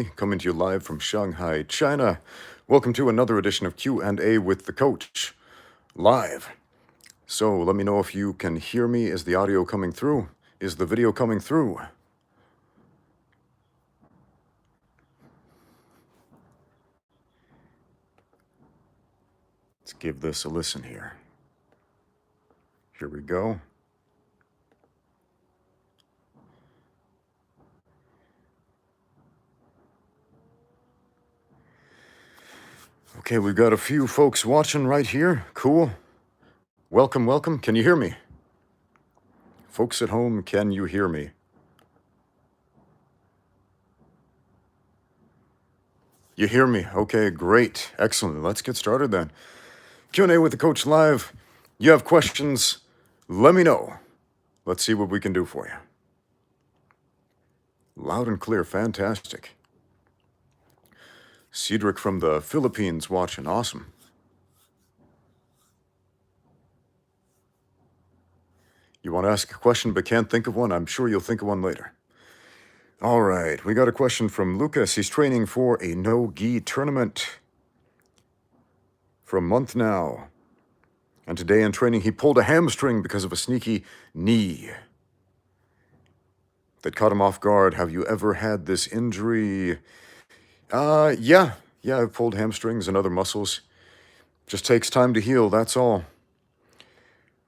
coming to you live from Shanghai, China. Welcome to another edition of Q&A with the Coach, live. So let me know if you can hear me. Is the audio coming through? Is the video coming through? Let's give this a listen here. Here we go. Okay, we've got a few folks watching right here. Cool. Welcome, welcome. Can you hear me? Folks at home, can you hear me? You hear me? Okay, great. Excellent. Let's get started then. Q&A with the Coach live. You have questions? Let me know. Let's see what we can do for you. Loud and clear. Fantastic. Cedric from the Philippines watching. Awesome. You want to ask a question but can't think of one? I'm sure you'll think of one later. All right, we got a question from Lucas. He's training for a no-gi tournament for a month now. And today in training, he pulled a hamstring because of a sneaky knee that caught him off guard. Have you ever had this injury? Yeah, I've pulled hamstrings and other muscles. Just takes time to heal, that's all.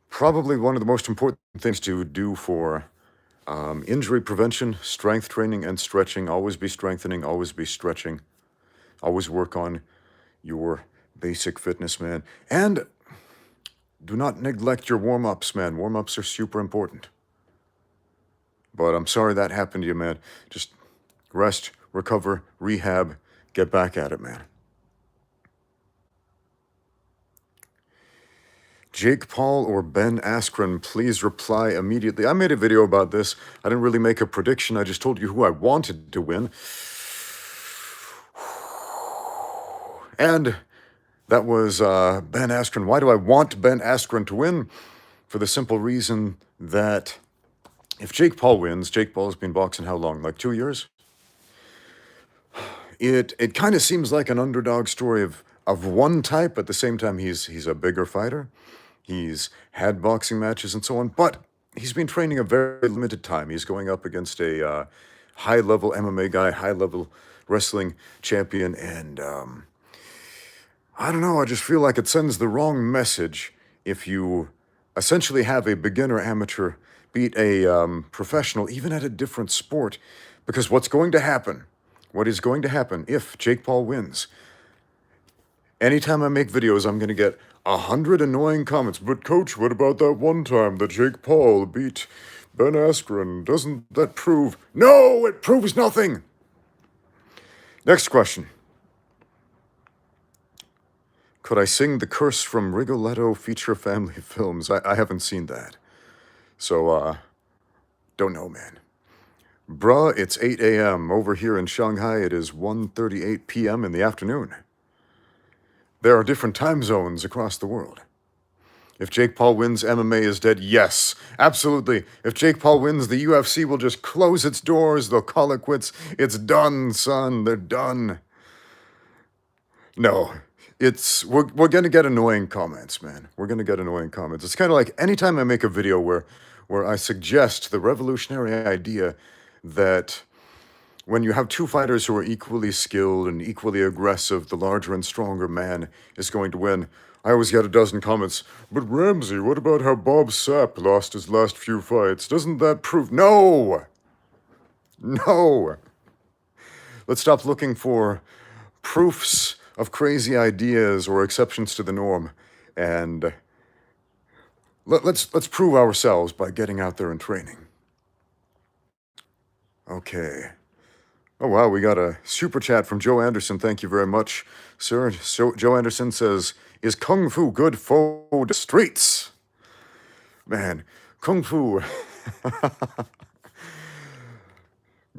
Probably one of the most important things to do for injury prevention, strength training, and stretching. Always be strengthening, always be stretching. Always work on your basic fitness, man. And do not neglect your warm-ups, man. Warm-ups are super important. But I'm sorry that happened to you, man. Just rest, recover, rehab, get back at it, man. Jake Paul or Ben Askren, please reply immediately. I made a video about this. I didn't really make a prediction. I just told you who I wanted to win. And that was Ben Askren. Why do I want Ben Askren to win? For the simple reason that if Jake Paul wins, Jake Paul's been boxing how long? Like 2 years? It kind of seems like an underdog story of one type. At the same time, he's a bigger fighter. He's had boxing matches and so on, but he's been training a very limited time. He's going up against a high-level MMA guy, high-level wrestling champion, and I don't know, I just feel like it sends the wrong message if you essentially have a beginner amateur beat a professional, even at a different sport, because what is going to happen if Jake Paul wins? Anytime I make videos, I'm going to get 100 annoying comments. But Coach, what about that one time that Jake Paul beat Ben Askren? Doesn't that prove? No, it proves nothing. Next question. Could I sing The Curse from Rigoletto feature family films? I haven't seen that. So, don't know, man. Bruh, it's 8 a.m. Over here in Shanghai, it is 1:38 p.m. in the afternoon. There are different time zones across the world. If Jake Paul wins, MMA is dead. Yes, absolutely. If Jake Paul wins, the UFC will just close its doors. They'll call it quits. It's done, son. They're done. No, we're going to get annoying comments, man. We're going to get annoying comments. It's kind of like anytime I make a video where I suggest the revolutionary idea that when you have two fighters who are equally skilled and equally aggressive, the larger and stronger man is going to win. I always get a dozen comments. But Ramsey, what about how Bob Sapp lost his last few fights? Doesn't that prove? No! No! Let's stop looking for proofs of crazy ideas or exceptions to the norm, and let's prove ourselves by getting out there and training. Okay. Oh, wow, we got a super chat from Joe Anderson. Thank you very much, sir. So, Joe Anderson says, is Kung Fu good for the streets? Man, Kung Fu.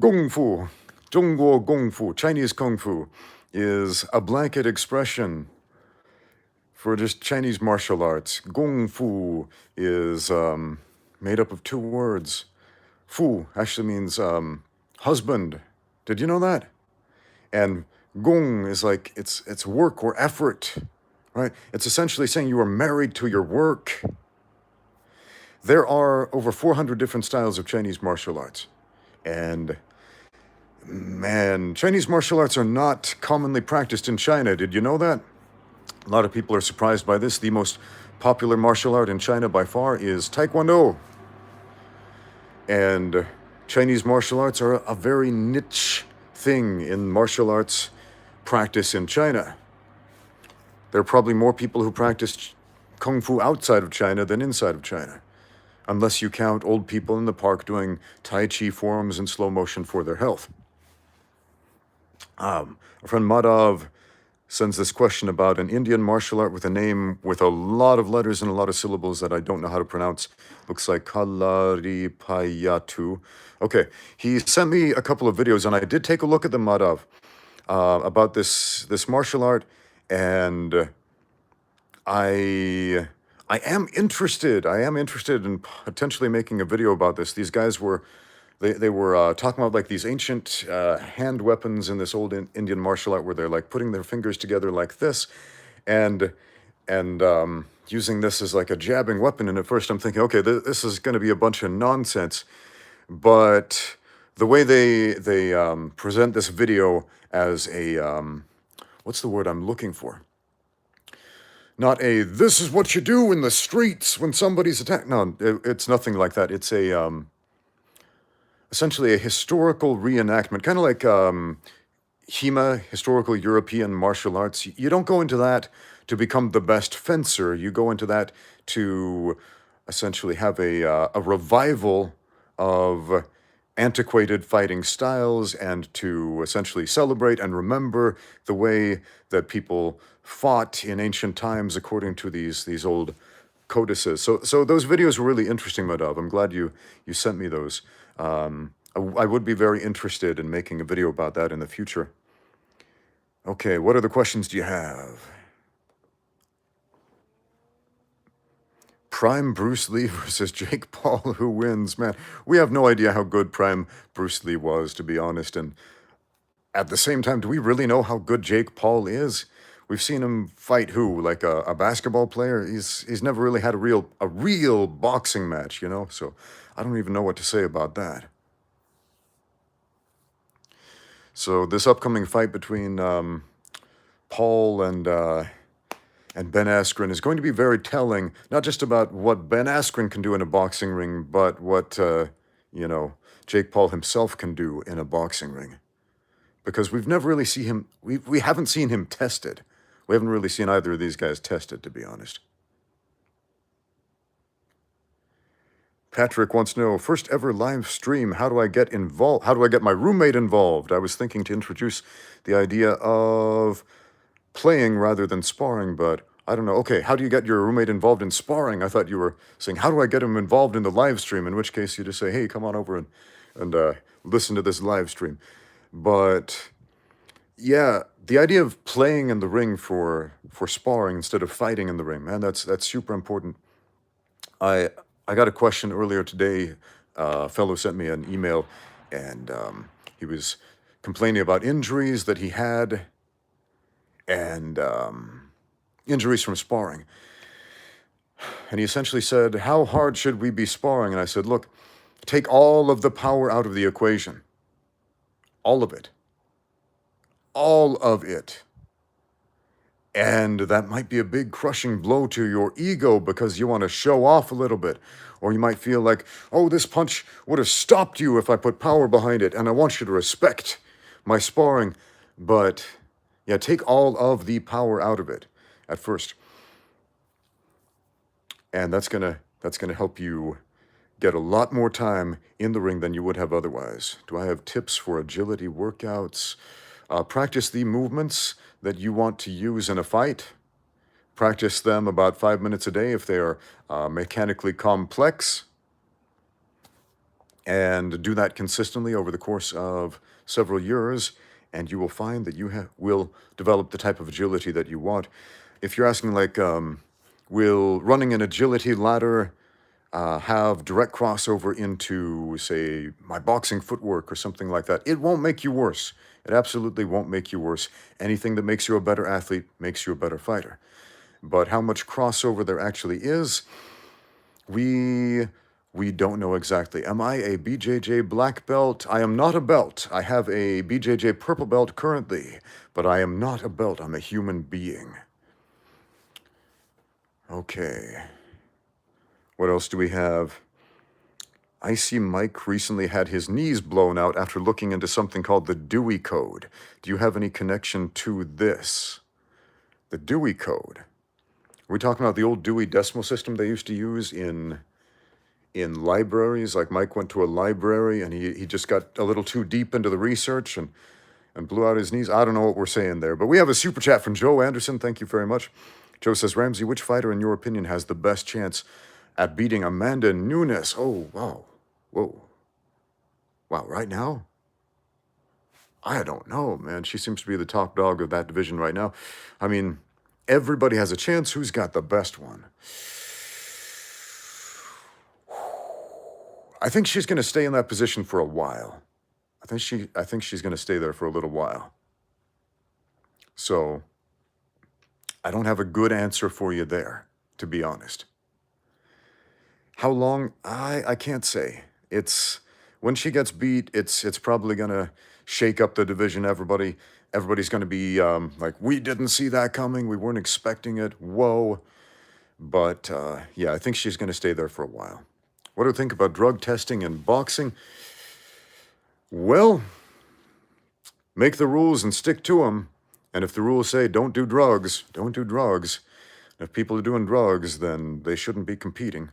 Kung Fu. Zhongguo Kung Fu. Chinese Kung Fu is a blanket expression for just Chinese martial arts. Kung Fu is made up of two words. Fu actually means husband. Did you know that? And gong is like it's work or effort, right? It's essentially saying you are married to your work. There are over 400 different styles of Chinese martial arts. And man, Chinese martial arts are not commonly practiced in China. Did you know that? A lot of people are surprised by this. The most popular martial art in China by far is Taekwondo. And Chinese martial arts are a very niche thing in martial arts practice in China. There are probably more people who practice Kung Fu outside of China than inside of China, unless you count old people in the park doing Tai Chi forms in slow motion for their health. Our friend Madhav sends this question about an Indian martial art with a name with a lot of letters and a lot of syllables that I don't know how to pronounce. Looks like Kalaripayattu. Okay, he sent me a couple of videos, and I did take a look at them, Madhav, about this martial art, and I am interested. I am interested in potentially making a video about this. These guys were they were talking about like these ancient hand weapons in this old Indian martial art where they're like putting their fingers together like this, and using this as like a jabbing weapon. And at first I'm thinking, okay, this is going to be a bunch of nonsense. But the way they present this video as a what's the word I'm looking for? Not a this is what you do in the streets when somebody's attacked. No, it's nothing like that. It's a essentially a historical reenactment, kind of like HEMA, historical European martial arts. You don't go into that to become the best fencer. You go into that to essentially have a revival of antiquated fighting styles and to essentially celebrate and remember the way that people fought in ancient times according to these old codices. So those videos were really interesting, Madhav. I'm glad you sent me those. I would be very interested in making a video about that in the future. Okay, what other questions do you have? Prime Bruce Lee versus Jake Paul, who wins? Man, we have no idea how good Prime Bruce Lee was, to be honest. And at the same time, do we really know how good Jake Paul is? We've seen him fight who? Like a basketball player? He's never really had a real boxing match, you know? So I don't even know what to say about that. So this upcoming fight between Paul and Ben Askren is going to be very telling, not just about what Ben Askren can do in a boxing ring, but what, Jake Paul himself can do in a boxing ring. Because we've never really seen him, we haven't seen him tested. We haven't really seen either of these guys tested, to be honest. Patrick wants to know, first ever live stream, how do I get involved? How do I get my roommate involved? I was thinking to introduce the idea of playing rather than sparring, but I don't know. Okay, how do you get your roommate involved in sparring? I thought you were saying, how do I get him involved in the live stream? In which case you just say, hey, come on over and listen to this live stream. But yeah, the idea of playing in the ring for sparring instead of fighting in the ring, man, that's super important. I got a question earlier today. A fellow sent me an email, and he was complaining about injuries that he had, and injuries from sparring. And he essentially said, how hard should we be sparring? And I said, look, take all of the power out of the equation. All of it. All of it. And that might be a big crushing blow to your ego because you want to show off a little bit. Or you might feel like, oh, this punch would have stopped you if I put power behind it. And I want you to respect my sparring. But yeah, take all of the power out of it at first. And that's gonna help you get a lot more time in the ring than you would have otherwise. Do I have tips for agility workouts? Practice the movements that you want to use in a fight. Practice them about 5 minutes a day if they are mechanically complex. And do that consistently over the course of several years, and you will find that you will develop the type of agility that you want. If you're asking like, will running an agility ladder have direct crossover into, say, my boxing footwork or something like that. It won't make you worse. It absolutely won't make you worse. Anything that makes you a better athlete makes you a better fighter. But how much crossover there actually is, we don't know exactly. Am I a BJJ black belt? I am not a belt. I have a BJJ purple belt currently, but I am not a belt. I'm a human being. Okay. What else do we have? Icy Mike recently had his knees blown out after looking into something called the Dewey Code. Do you have any connection to this? The Dewey Code. Are we talking about the old Dewey Decimal System they used to use in libraries? Like Mike went to a library and he just got a little too deep into the research and blew out his knees. I don't know what we're saying there, but we have a super chat from Joe Anderson. Thank you very much. Joe says, Ramsey, which fighter in your opinion has the best chance at beating Amanda Nunes? Oh, wow. Whoa. Wow, right now? I don't know, man. She seems to be the top dog of that division right now. I mean, everybody has a chance. Who's got the best one? I think she's going to stay in that position for a while. I think she's going to stay there for a little while. So, I don't have a good answer for you there, to be honest. How long? I can't say. It's when she gets beat, it's probably gonna shake up the division. Everybody's gonna be like, we didn't see that coming. We weren't expecting it. Whoa. But yeah, I think she's gonna stay there for a while. What do you think about drug testing in boxing? Well, make the rules and stick to them. And if the rules say don't do drugs, don't do drugs. If people are doing drugs, then they shouldn't be competing.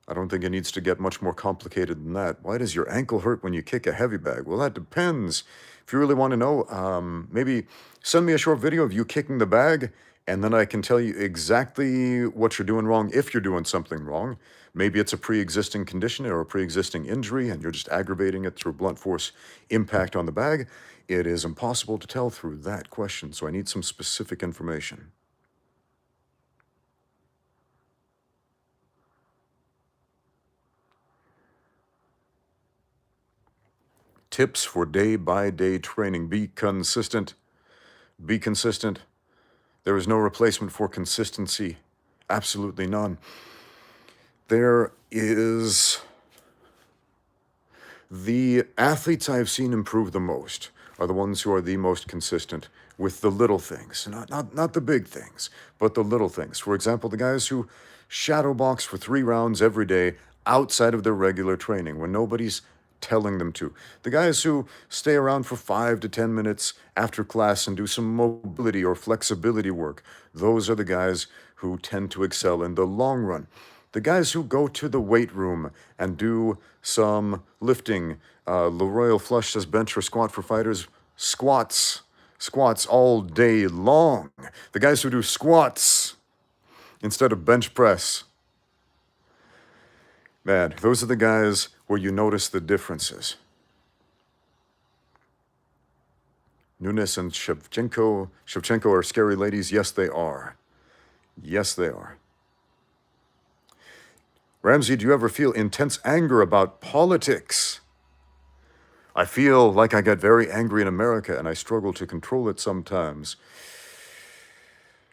I don't think it needs to get much more complicated than that. Why does your ankle hurt when you kick a heavy bag? Well, that depends. If you really want to know, maybe send me a short video of you kicking the bag, and then I can tell you exactly what you're doing wrong if you're doing something wrong. Maybe it's a pre-existing condition or a pre-existing injury, and you're just aggravating it through blunt force impact on the bag. It is impossible to tell through that question, so I need some specific information. Tips for day-by-day training. Be consistent. Be consistent. There is no replacement for consistency. Absolutely none. There is... The athletes I have seen improve the most are the ones who are the most consistent with the little things. Not the big things, but the little things. For example, the guys who shadow box for 3 rounds every day outside of their regular training when nobody's telling them to. The guys who stay around for 5 to 10 minutes after class and do some mobility or flexibility work. Those are the guys who tend to excel in the long run. The guys who go to the weight room and do some lifting. LeRoyal Flush says bench or squat for fighters. Squats all day long. The guys who do squats instead of bench press. Man, those are the guys where you notice the differences. Nunes and Shevchenko are scary ladies. Yes, they are. Yes, they are. Ramsey, do you ever feel intense anger about politics? I feel like I get very angry in America, and I struggle to control it sometimes.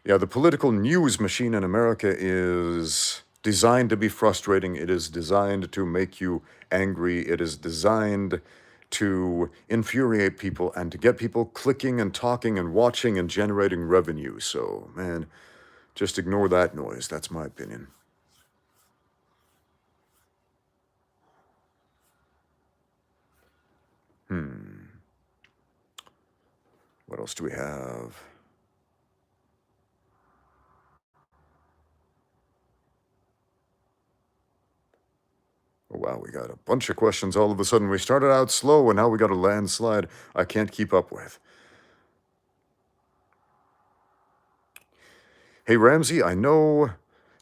Yeah, the political news machine in America is designed to be frustrating. It is designed to make you angry. It is designed to infuriate people and to get people clicking and talking and watching and generating revenue. So, man, just ignore that noise. That's my opinion. What else do we have? Oh, wow, we got a bunch of questions all of a sudden. We started out slow, and now we got a landslide I can't keep up with. Hey, Ramsey, I know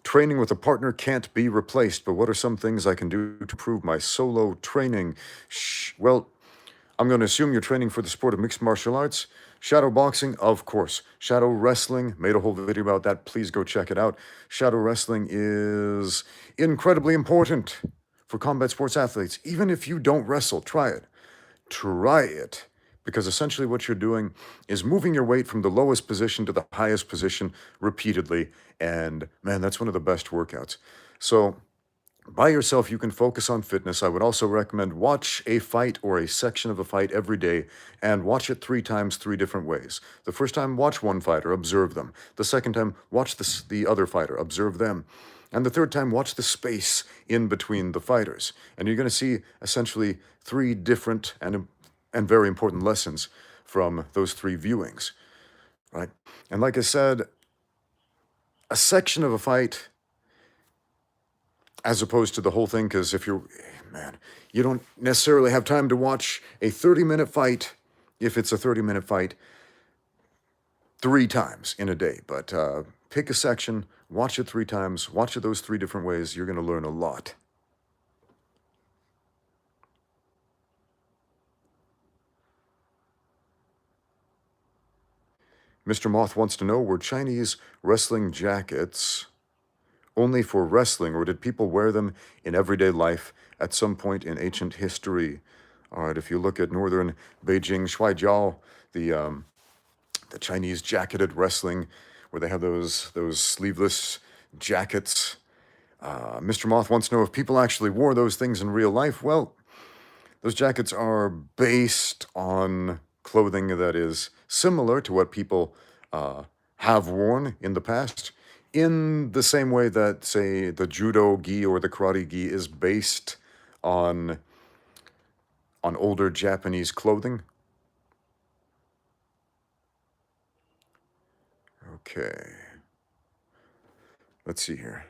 training with a partner can't be replaced, but what are some things I can do to improve my solo training? Well, I'm going to assume you're training for the sport of mixed martial arts. Shadow boxing, of course. Shadow wrestling, made a whole video about that. Please go check it out. Shadow wrestling is incredibly important for combat sports athletes. Even if you don't wrestle, try it. Try it. Because essentially what you're doing is moving your weight from the lowest position to the highest position repeatedly. And man, that's one of the best workouts. So by yourself, you can focus on fitness. I would also recommend watch a fight or a section of a fight every day and watch it 3 times, 3 different ways. The first time, watch one fighter, observe them. The second time, watch the other fighter, observe them. And the third time, watch the space in between the fighters. And you're going to see essentially 3 different and very important lessons from those 3 viewings, right? And like I said, a section of a fight as opposed to the whole thing, because if you're, man, you don't necessarily have time to watch a 30-minute fight if it's a 30-minute fight 3 times in a day. But pick a section, watch it 3 times, watch it those 3 different ways. You're going to learn a lot. Mr. Moth wants to know, were Chinese wrestling jackets only for wrestling, or did people wear them in everyday life at some point in ancient history? All right, if you look at northern Beijing, Shuaijiao, the Chinese jacketed wrestling, where they have those sleeveless jackets. Mr. Moth wants to know if people actually wore those things in real life. Well, those jackets are based on clothing that is similar to what people have worn in the past, in the same way that, say, the judo gi or the karate gi is based on older Japanese clothing. Okay. Let's see here.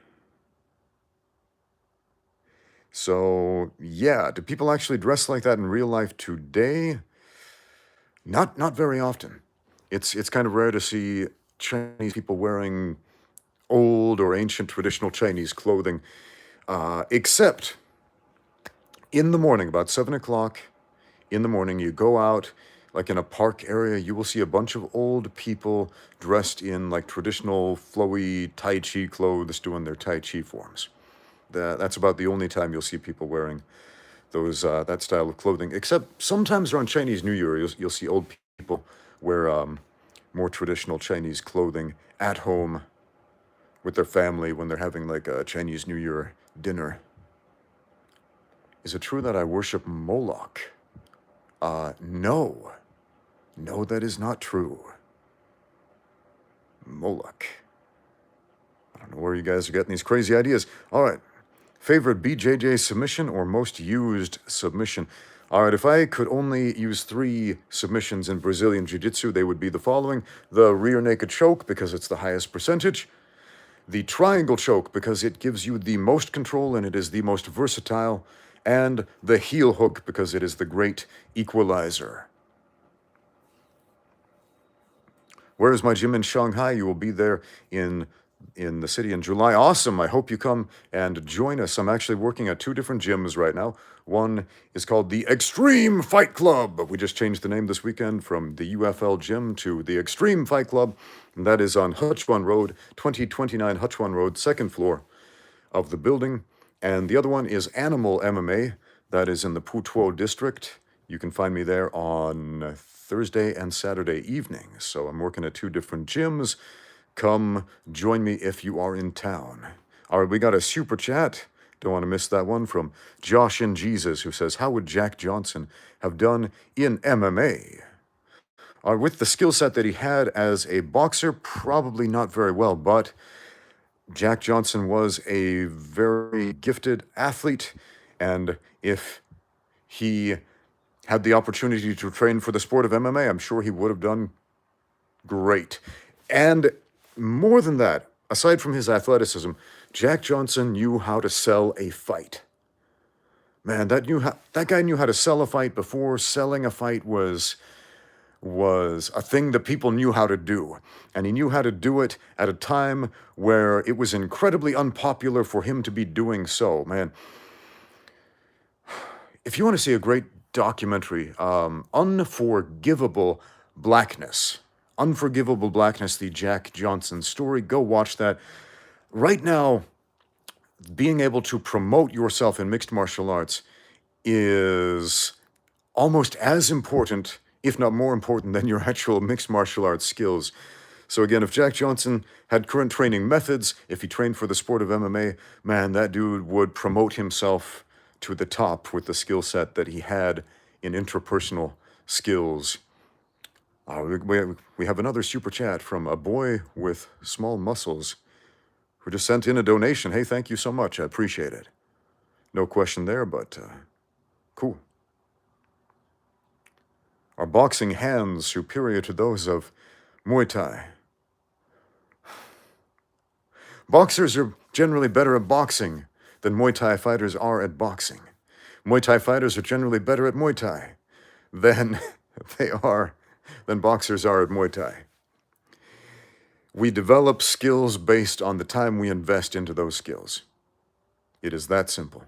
So, yeah, do people actually dress like that in real life today? Not very often. It's kind of rare to see Chinese people wearing old or ancient traditional Chinese clothing, except in the morning, about 7 o'clock in the morning, you go out, like in a park area, you will see a bunch of old people dressed in like traditional flowy Tai Chi clothes doing their Tai Chi forms. That's about the only time you'll see people wearing those that style of clothing, except sometimes around Chinese New Year, you'll see old people wear more traditional Chinese clothing at home with their family when they're having like a Chinese New Year dinner. Is it true that I worship Moloch? No. No, that is not true. Moloch. I don't know where you guys are getting these crazy ideas. All right. Favorite BJJ submission or most used submission? All right, if I could only use 3 submissions in Brazilian Jiu-Jitsu, they would be the following. The rear naked choke, because it's the highest percentage. The triangle choke, because it gives you the most control and it is the most versatile. And the heel hook, because it is the great equalizer. Where is my gym in Shanghai? You will be there in the city in July. Awesome. I hope you come and join us. I'm actually working at 2 different gyms right now. One is called the Extreme Fight Club. We just changed the name this weekend from the UFL gym to the Extreme Fight Club. And that is on Huchuan Road, 2029 Huchuan Road, 2nd floor of the building. And the other one is Animal MMA. That is in the Putuo district. You can find me there on Thursday and Saturday evenings. So I'm working at 2 different gyms. Come join me if you are in town. All right, we got a super chat. Don't want to miss that one from Josh and Jesus, who says, how would Jack Johnson have done in MMA? With the skill set that he had as a boxer, probably not very well, but Jack Johnson was a very gifted athlete, and if he had the opportunity to train for the sport of MMA, I'm sure he would have done great. And more than that, aside from his athleticism, Jack Johnson knew how to sell a fight. Man, that guy knew how to sell a fight before selling a fight was a thing that people knew how to do. And he knew how to do it at a time where it was incredibly unpopular for him to be doing so. Man, if you want to see a great documentary, Unforgivable Blackness. Unforgivable Blackness, the Jack Johnson story. Go watch that. Right now, being able to promote yourself in mixed martial arts is almost as important, if not more important, than your actual mixed martial arts skills. So again, if Jack Johnson had current training methods, if he trained for the sport of MMA, man, that dude would promote himself to the top with the skill set that he had in interpersonal skills. We have another super chat from a boy with small muscles who just sent in a donation. Hey, thank you so much. I appreciate it. No question there, but cool. Are boxing hands superior to those of Muay Thai? Boxers are generally better at boxing than Muay Thai fighters are at boxing. Muay Thai fighters are generally better at Muay Thai than boxers are at Muay Thai. We develop skills based on the time we invest into those skills. It is that simple.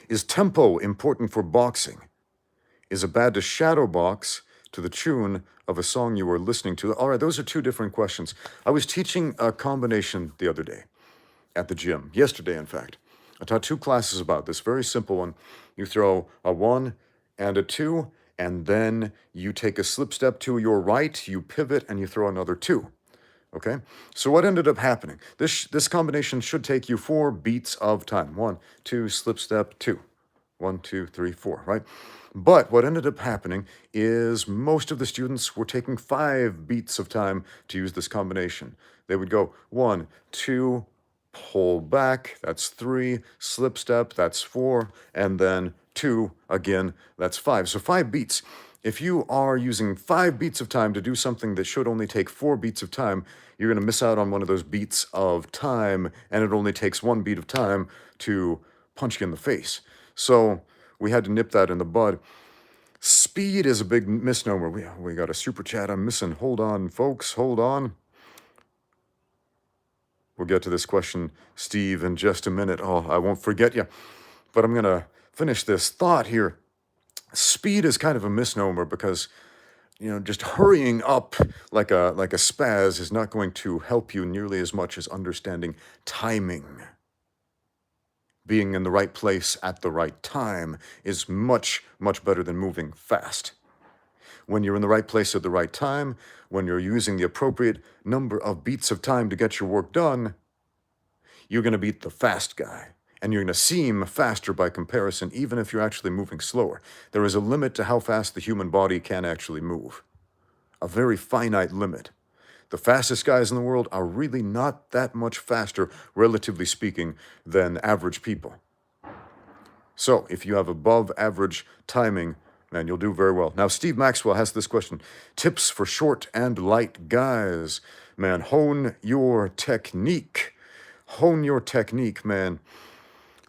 Is tempo important for boxing? Is it bad to shadow box to the tune of a song you were listening to? All right, those are two different questions. I was teaching a combination the other day at the gym, yesterday, in fact. I taught two classes about this, very simple one. You throw a 1 and a 2, and then you take a slip step to your right, you pivot, and you throw another 2. Okay? So what ended up happening? This combination should take you 4 beats of time. 1, 2, slip step, 2. 1, 2, 3, 4, right? But what ended up happening is most of the students were taking 5 beats of time to use this combination. They would go 1, 2, pull back, that's 3, slip step, that's 4, and then 2, again, that's 5. So 5 beats. If you are using 5 beats of time to do something that should only take 4 beats of time, you're going to miss out on one of those beats of time, and it only takes 1 beat of time to punch you in the face. So we had to nip that in the bud. Speed is a big misnomer. We got a super chat I'm missing. Hold on, folks. Hold on. We'll get to this question, Steve, in just a minute. Oh, I won't forget you. But I'm going to finish this thought here. Speed is kind of a misnomer because, just hurrying up like a spaz is not going to help you nearly as much as understanding timing. Being in the right place at the right time is much, much better than moving fast. When you're in the right place at the right time, when you're using the appropriate number of beats of time to get your work done, you're going to beat the fast guy. And you're going to seem faster by comparison, even if you're actually moving slower. There is a limit to how fast the human body can actually move. A very finite limit. The fastest guys in the world are really not that much faster, relatively speaking, than average people. So, if you have above average timing, man, you'll do very well. Now, Steve Maxwell has this question. Tips for short and light guys. Man, hone your technique. Hone your technique, man.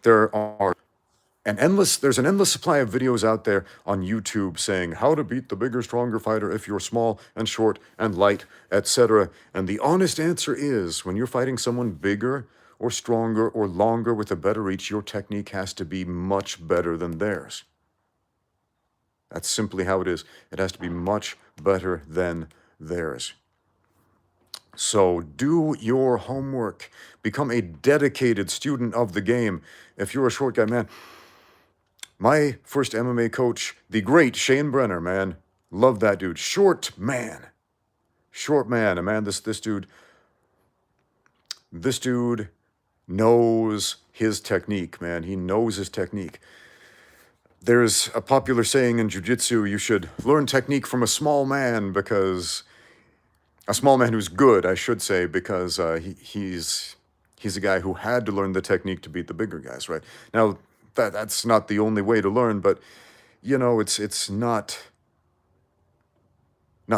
There's an endless supply of videos out there on YouTube saying how to beat the bigger, stronger fighter if you're small and short and light, etc. And the honest answer is, when you're fighting someone bigger or stronger or longer with a better reach, your technique has to be much better than theirs. That's simply how it is. It has to be much better than theirs. So do your homework. Become a dedicated student of the game. If you're a short guy, man, my first MMA coach, the great Shane Brenner, man, love that dude. Short man, and man, this dude knows his technique, man. He knows his technique. There's a popular saying in Jiu-Jitsu, you should learn technique from a small man who's good, I should say, because he's a guy who had to learn the technique to beat the bigger guys, right? Now, that's not the only way to learn, but, it's not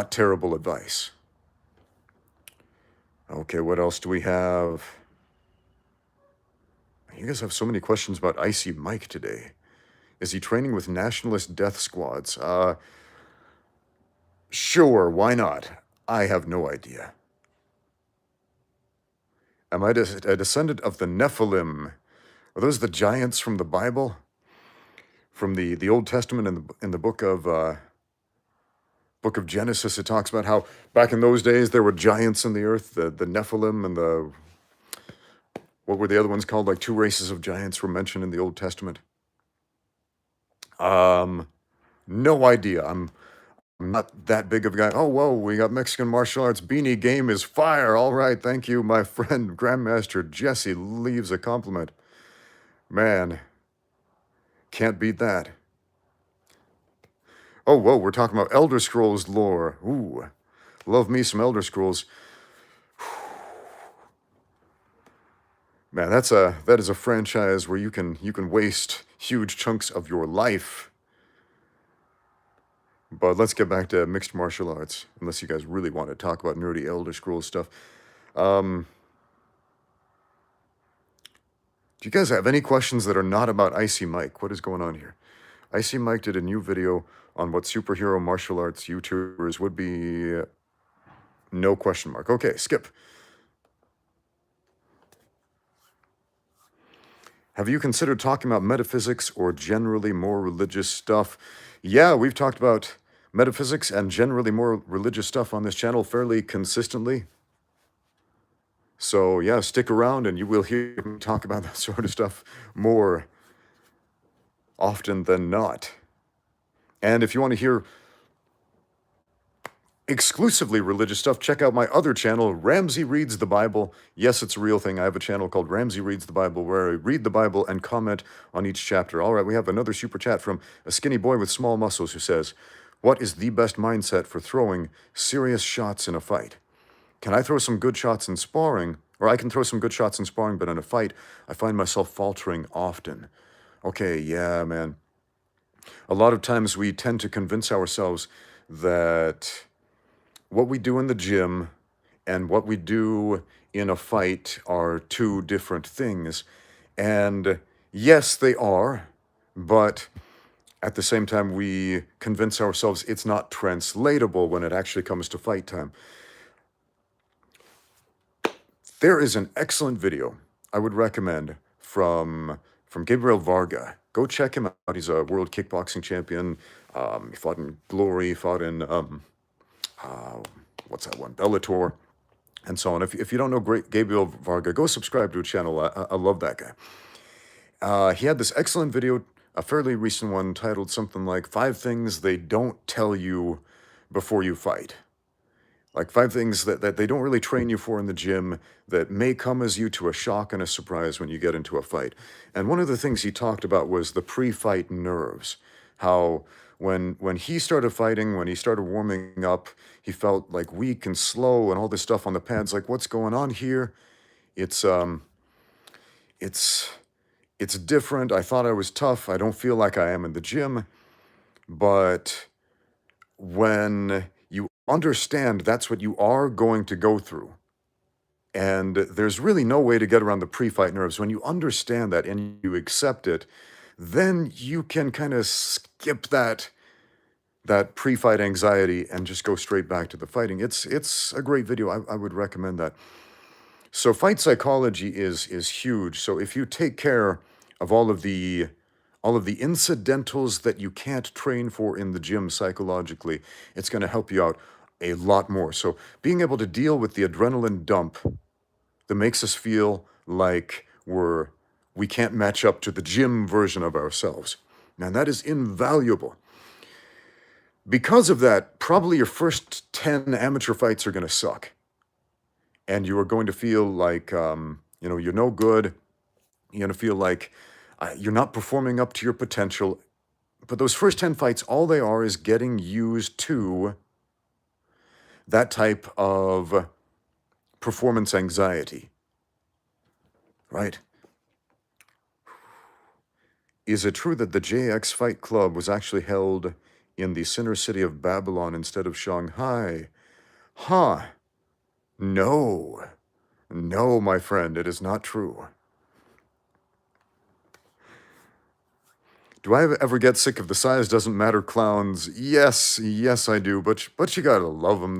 terrible advice. Okay, what else do we have? You guys have so many questions about Icy Mike today. Is he training with nationalist death squads? Sure, why not? I have no idea. Am I a descendant of the Nephilim? Are those the giants from the Bible? from the Old Testament in the book of Genesis. It talks about how back in those days there were giants in the earth, the Nephilim and the what were the other ones called? Like two races of giants were mentioned in the Old Testament. No idea. I'm not that big of a guy. Oh, whoa, we got Mexican martial arts. Beanie game is fire. All right, thank you. My friend Grandmaster Jesse leaves a compliment. Man, can't beat that. Oh, whoa, we're talking about Elder Scrolls lore. Ooh, love me some Elder Scrolls. Man, that is a franchise where you can waste huge chunks of your life. But let's get back to mixed martial arts, unless you guys really want to talk about nerdy Elder Scrolls stuff. Do you guys have any questions that are not about Icy Mike? What is going on here? Icy Mike did a new video on what superhero martial arts YouTubers would be. No question mark. Okay, skip. Have you considered talking about metaphysics or generally more religious stuff? Yeah, we've talked about metaphysics and generally more religious stuff on this channel fairly consistently. So yeah, stick around and you will hear me talk about that sort of stuff more often than not. And if you want to hear exclusively religious stuff, check out my other channel, Ramsey Reads the Bible. Yes, it's a real thing. I have a channel called Ramsey Reads the Bible where I read the Bible and comment on each chapter. All right, we have another super chat from a skinny boy with small muscles who says, what is the best mindset for throwing serious shots in a fight? Can I throw some good shots in sparring? Or I can throw some good shots in sparring, but in a fight, I find myself faltering often. Okay, yeah, man. A lot of times we tend to convince ourselves that what we do in the gym and what we do in a fight are two different things. And yes, they are, but at the same time, we convince ourselves it's not translatable when it actually comes to fight time. There is an excellent video I would recommend from Gabriel Varga. Go check him out. He's a world kickboxing champion. He fought in Glory, fought in what's that one? Bellator, and so on. If you don't know Gabriel Varga, go subscribe to his channel. I love that guy. He had this excellent video, a fairly recent one, titled something like 5 Things They Don't Tell You Before You Fight. Like 5 things that they don't really train you for in the gym that may come as you to a shock and a surprise when you get into a fight. And one of the things he talked about was the pre-fight nerves. How when he started fighting, when he started warming up, he felt like weak and slow and all this stuff on the pads. Like, what's going on here? It's different. I thought I was tough. I don't feel like I am in the gym. But when you understand that's what you are going to go through, and there's really no way to get around the pre-fight nerves. When you understand that and you accept it, then you can kind of skip that pre-fight anxiety and just go straight back to the fighting. It's a great video. I would recommend that. So fight psychology is huge. So if you take care of all of the incidentals that you can't train for in the gym psychologically, it's going to help you out a lot more. So being able to deal with the adrenaline dump that makes us feel like we can't match up to the gym version of ourselves. Now that is invaluable. Because of that, probably your first 10 amateur fights are going to suck. And you are going to feel like, you're no good. You're going to feel like you're not performing up to your potential. But those first 10 fights, all they are is getting used to that type of performance anxiety, right? Is it true that the JX Fight Club was actually held in the center city of Babylon instead of Shanghai? Huh. No. No, my friend, it is not true. Do I ever get sick of the size doesn't matter clowns? Yes, I do. But you gotta love them.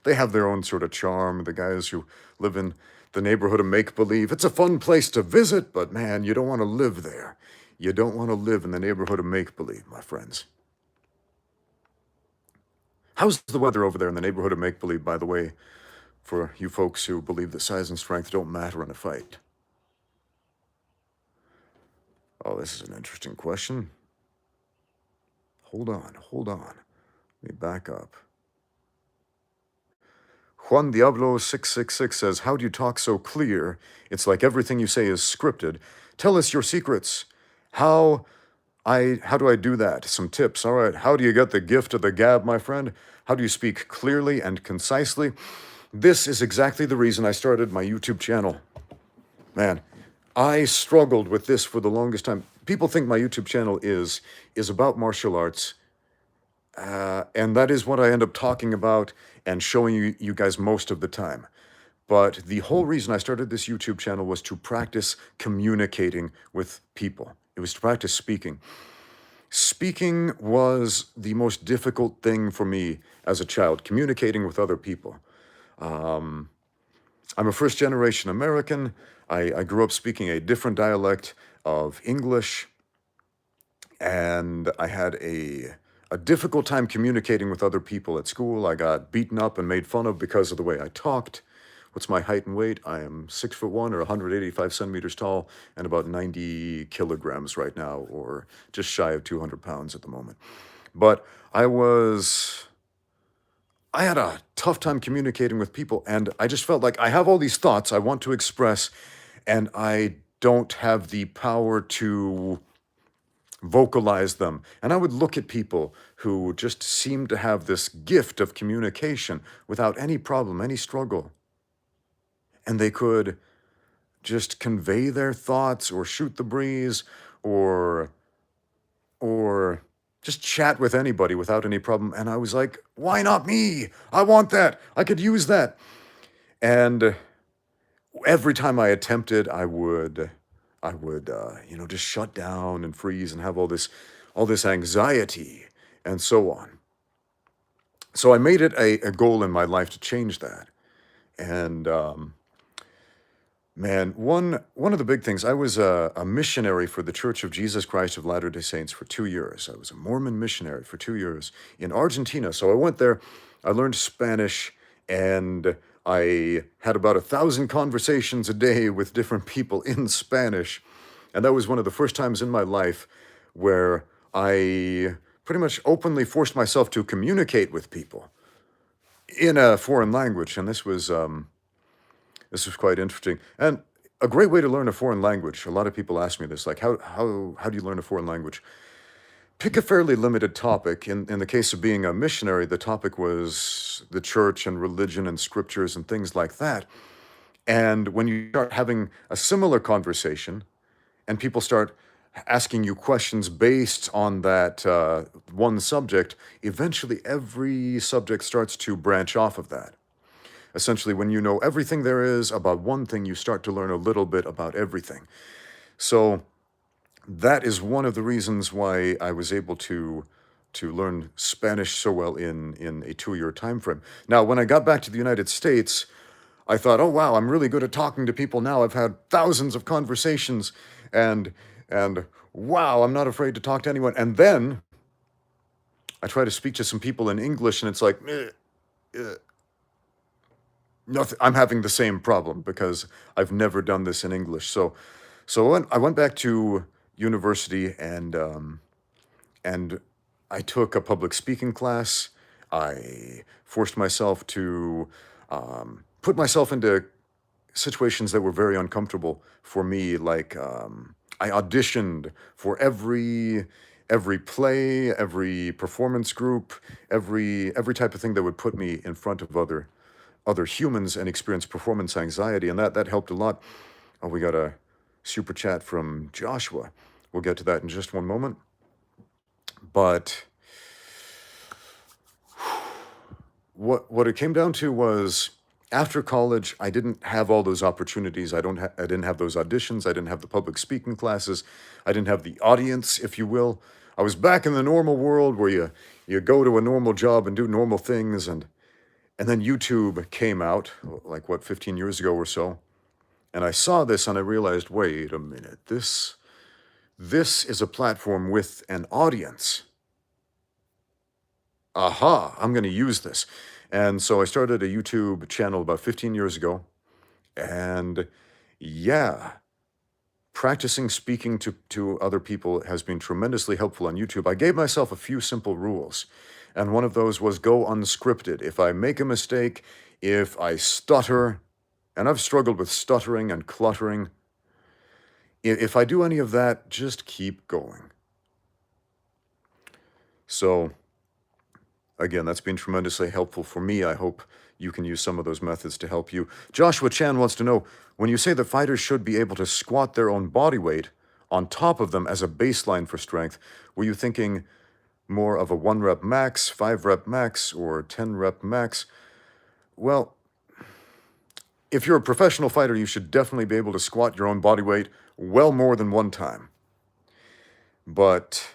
They have their own sort of charm. The guys who live in the neighborhood of make-believe. It's a fun place to visit, but man, you don't want to live there. You don't want to live in the neighborhood of make-believe, my friends. How's the weather over there in the neighborhood of make-believe, by the way, for you folks who believe that size and strength don't matter in a fight? Oh, this is an interesting question. Hold on. Let me back up. Juan Diablo 666 says, how do you talk so clear? It's like everything you say is scripted. Tell us your secrets. How do I do that? Some tips. All right. How do you get the gift of the gab, my friend? How do you speak clearly and concisely? This is exactly the reason I started my YouTube channel. Man, I struggled with this for the longest time. People think my YouTube channel is about martial arts. And that is what I end up talking about and showing you guys most of the time. But the whole reason I started this YouTube channel was to practice communicating with people. It was to practice speaking. Speaking was the most difficult thing for me as a child, communicating with other people. I'm a first-generation American. I grew up speaking a different dialect of English, and I had a difficult time communicating with other people at school. I got beaten up and made fun of because of the way I talked. What's my height and weight? I am 6'1" or 185 centimeters tall and about 90 kilograms right now, or just shy of 200 pounds at the moment. But I had a tough time communicating with people, and I just felt like I have all these thoughts I want to express, and I don't have the power to vocalize them. And I would look at people who just seemed to have this gift of communication without any problem, any struggle. And they could just convey their thoughts or shoot the breeze or just chat with anybody without any problem. And I was like, why not me? I want that. I could use that. And every time I attempted, I would just shut down and freeze and have all this anxiety and so on. So I made it a goal in my life to change that. And man, one of the big things, I was a missionary for the Church of Jesus Christ of Latter-day Saints for 2 years. I was a Mormon missionary for 2 years in Argentina. So I went there, I learned Spanish, and I had about 1,000 conversations a day with different people in Spanish. And that was one of the first times in my life where I pretty much openly forced myself to communicate with people in a foreign language. And this was quite interesting. And a great way to learn a foreign language. A lot of people ask me this, like, how do you learn a foreign language? Pick a fairly limited topic. In the case of being a missionary, the topic was the church and religion and scriptures and things like that. And when you start having a similar conversation and people start asking you questions based on that one subject, eventually every subject starts to branch off of that. Essentially, when you know everything there is about one thing, you start to learn a little bit about everything. So that is one of the reasons why I was able to learn Spanish so well in a 2-year time frame. Now, when I got back to the United States, I thought, oh, wow, I'm really good at talking to people now. I've had thousands of conversations, and wow, I'm not afraid to talk to anyone. And then I try to speak to some people in English, and it's like, nothing. I'm having the same problem because I've never done this in English. So I went back to university, and I took a public speaking class. I forced myself to put myself into situations that were very uncomfortable for me. Like I auditioned for every play, every performance group, every type of thing that would put me in front of other humans and experience performance anxiety, and that helped a lot. Oh, we got a super chat from Joshua. We'll get to that in just one moment. But what it came down to was, after college, I didn't have all those opportunities. I didn't have those auditions. I didn't have the public speaking classes. I didn't have the audience, if you will. I was back in the normal world where you go to a normal job and do normal things, and then YouTube came out, like, 15 years ago or so. And I saw this and I realized, wait a minute, this This is a platform with an audience. Aha, I'm going to use this. And so I started a YouTube channel about 15 years ago. And yeah, practicing speaking to other people has been tremendously helpful on YouTube. I gave myself a few simple rules. And one of those was go unscripted. If I make a mistake, if I stutter, and I've struggled with stuttering and cluttering, if I do any of that, just keep going. So, again, that's been tremendously helpful for me. I hope you can use some of those methods to help you. Joshua Chan wants to know, when you say that fighters should be able to squat their own body weight on top of them as a baseline for strength, were you thinking more of a 1-rep max, 5-rep max, or 10-rep max? Well, if you're a professional fighter, you should definitely be able to squat your own body weight well more than one time. But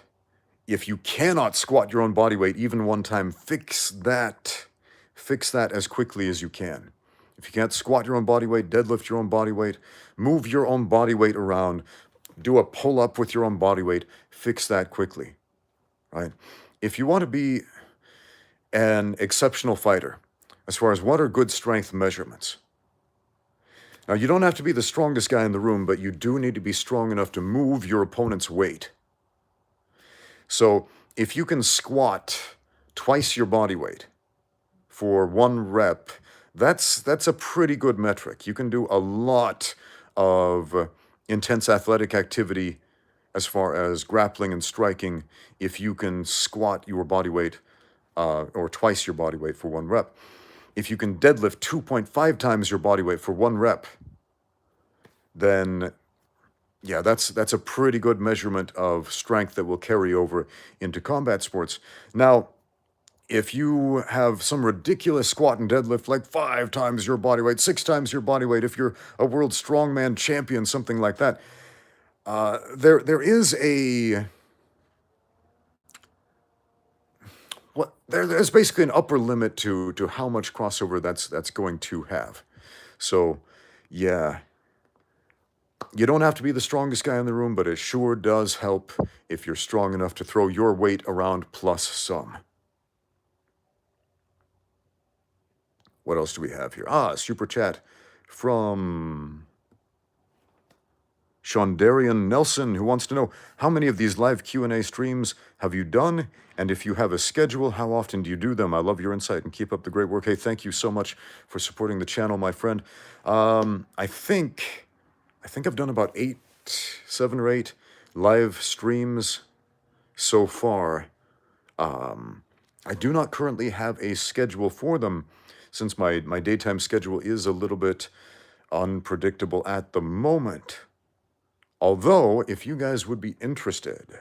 if you cannot squat your own body weight even one time, fix that. Fix that as quickly as you can. If you can't squat your own body weight, deadlift your own body weight, move your own body weight around, do a pull-up with your own body weight, fix that quickly, right? If you want to be an exceptional fighter, as far as what are good strength measurements, now, you don't have to be the strongest guy in the room, but you do need to be strong enough to move your opponent's weight. So if you can squat twice your body weight for 1 rep, that's a pretty good metric. You can do a lot of intense athletic activity as far as grappling and striking if you can squat your body weight or twice your body weight for 1 rep. If you can deadlift 2.5 times your body weight for 1 rep, then yeah, that's a pretty good measurement of strength that will carry over into combat sports. Now, if you have some ridiculous squat and deadlift, like 5 times your body weight, 6 times your body weight, if you're a world strongman champion, something like that, there is a... There's basically an upper limit to how much crossover that's going to have. So, yeah, you don't have to be the strongest guy in the room, but it sure does help if you're strong enough to throw your weight around plus some. What else do we have here? Super chat from Shondarian Nelson, who wants to know, how many of these live Q&A streams have you done? And if you have a schedule, how often do you do them? I love your insight and keep up the great work. Hey, thank you so much for supporting the channel, my friend. I think I've done about 7 or 8 live streams so far. I do not currently have a schedule for them, since my daytime schedule is a little bit unpredictable at the moment. Although, if you guys would be interested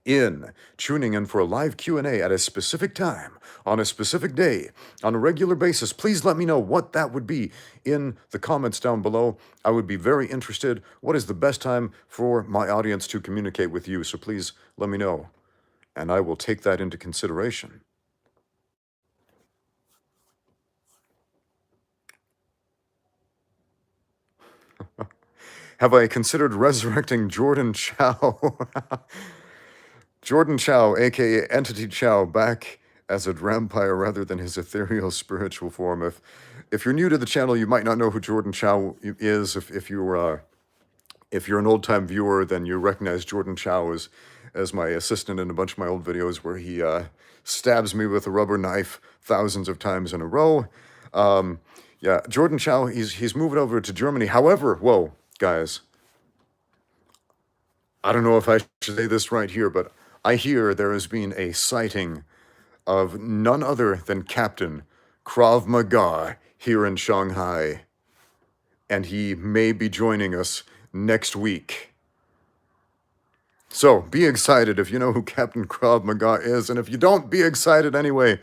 in tuning in for a live Q&A at a specific time, on a specific day, on a regular basis, please let me know what that would be in the comments down below. I would be very interested. What is the best time for my audience to communicate with you? So please let me know, and I will take that into consideration. Have I considered resurrecting Jordan Chow? Jordan Chow, aka Entity Chow, back as a vampire rather than his ethereal spiritual form. If you're new to the channel, you might not know who Jordan Chow is. If you're an old-time viewer, then you recognize Jordan Chow as my assistant in a bunch of my old videos where he stabs me with a rubber knife thousands of times in a row. Yeah, Jordan Chow, he's moving over to Germany. However, whoa, guys, I don't know if I should say this right here, but I hear there has been a sighting of none other than Captain Krav Maga here in Shanghai, and he may be joining us next week. So be excited if you know who Captain Krav Maga is, and if you don't, be excited anyway.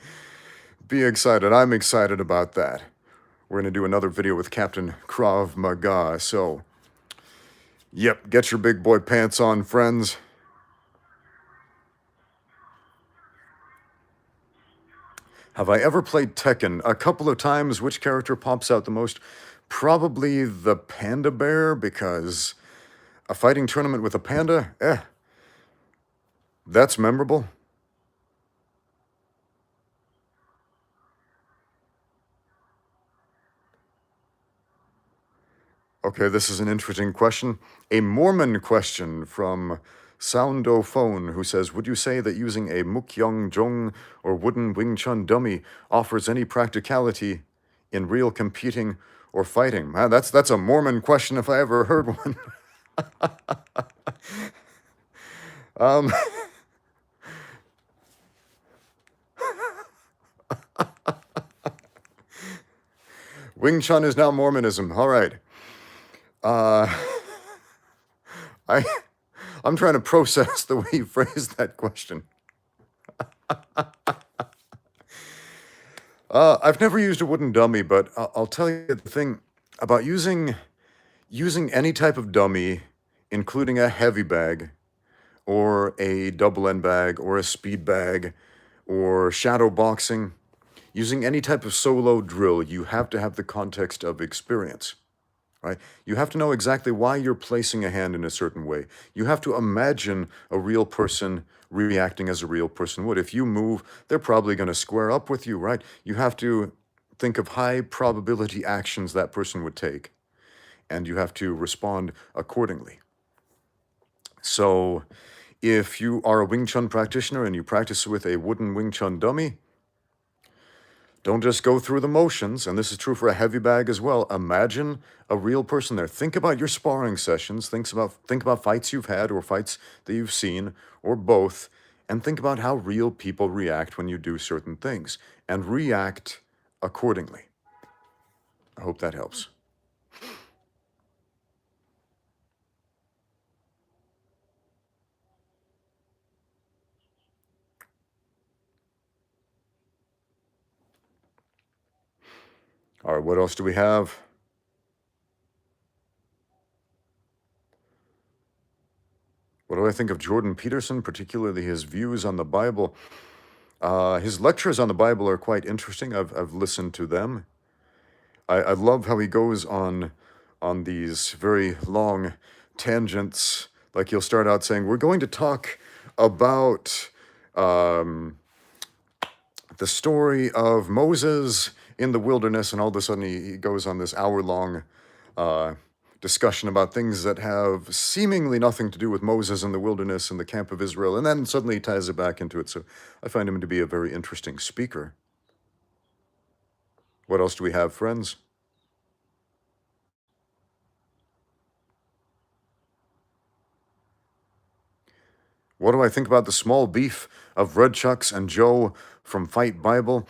Be excited. I'm excited about that. We're going to do another video with Captain Krav Maga, so yep, get your big boy pants on, friends. Have I ever played Tekken? A couple of times. Which character pops out the most? Probably the panda bear, because a fighting tournament with a panda? That's memorable. Okay, this is an interesting question. A Mormon question from Soundo Phone, who says, would you say that using a Mukyung Jong or wooden Wing Chun dummy offers any practicality in real competing or fighting? Man, that's a Mormon question if I ever heard one. um, Wing Chun is now Mormonism. All right. Uh, I, I'm trying to process the way you phrased that question. I've never used a wooden dummy, but I'll tell you the thing about using any type of dummy, including a heavy bag, or a double end bag, or a speed bag, or shadow boxing. Using any type of solo drill, you have to have the context of experience, right? You have to know exactly why you're placing a hand in a certain way. You have to imagine a real person reacting as a real person would. If you move, they're probably going to square up with you, right? You have to think of high probability actions that person would take, and you have to respond accordingly. So if you are a Wing Chun practitioner and you practice with a wooden Wing Chun dummy, don't just go through the motions, and this is true for a heavy bag as well. Imagine a real person there. Think about your sparring sessions. Think about fights you've had or fights that you've seen, or both, and think about how real people react when you do certain things, and react accordingly. I hope that helps. All right, what else do we have? What do I think of Jordan Peterson, particularly his views on the Bible? His lectures on the Bible are quite interesting. I've listened to them. I love how he goes on these very long tangents. Like he'll start out saying, we're going to talk about the story of Moses in the wilderness, and all of a sudden he goes on this hour-long discussion about things that have seemingly nothing to do with Moses in the wilderness and the camp of Israel, and then suddenly he ties it back into it. So I find him to be a very interesting speaker. What else do we have, friends? What do I think about the small beef of Red Chucks and Joe from Fight Bible?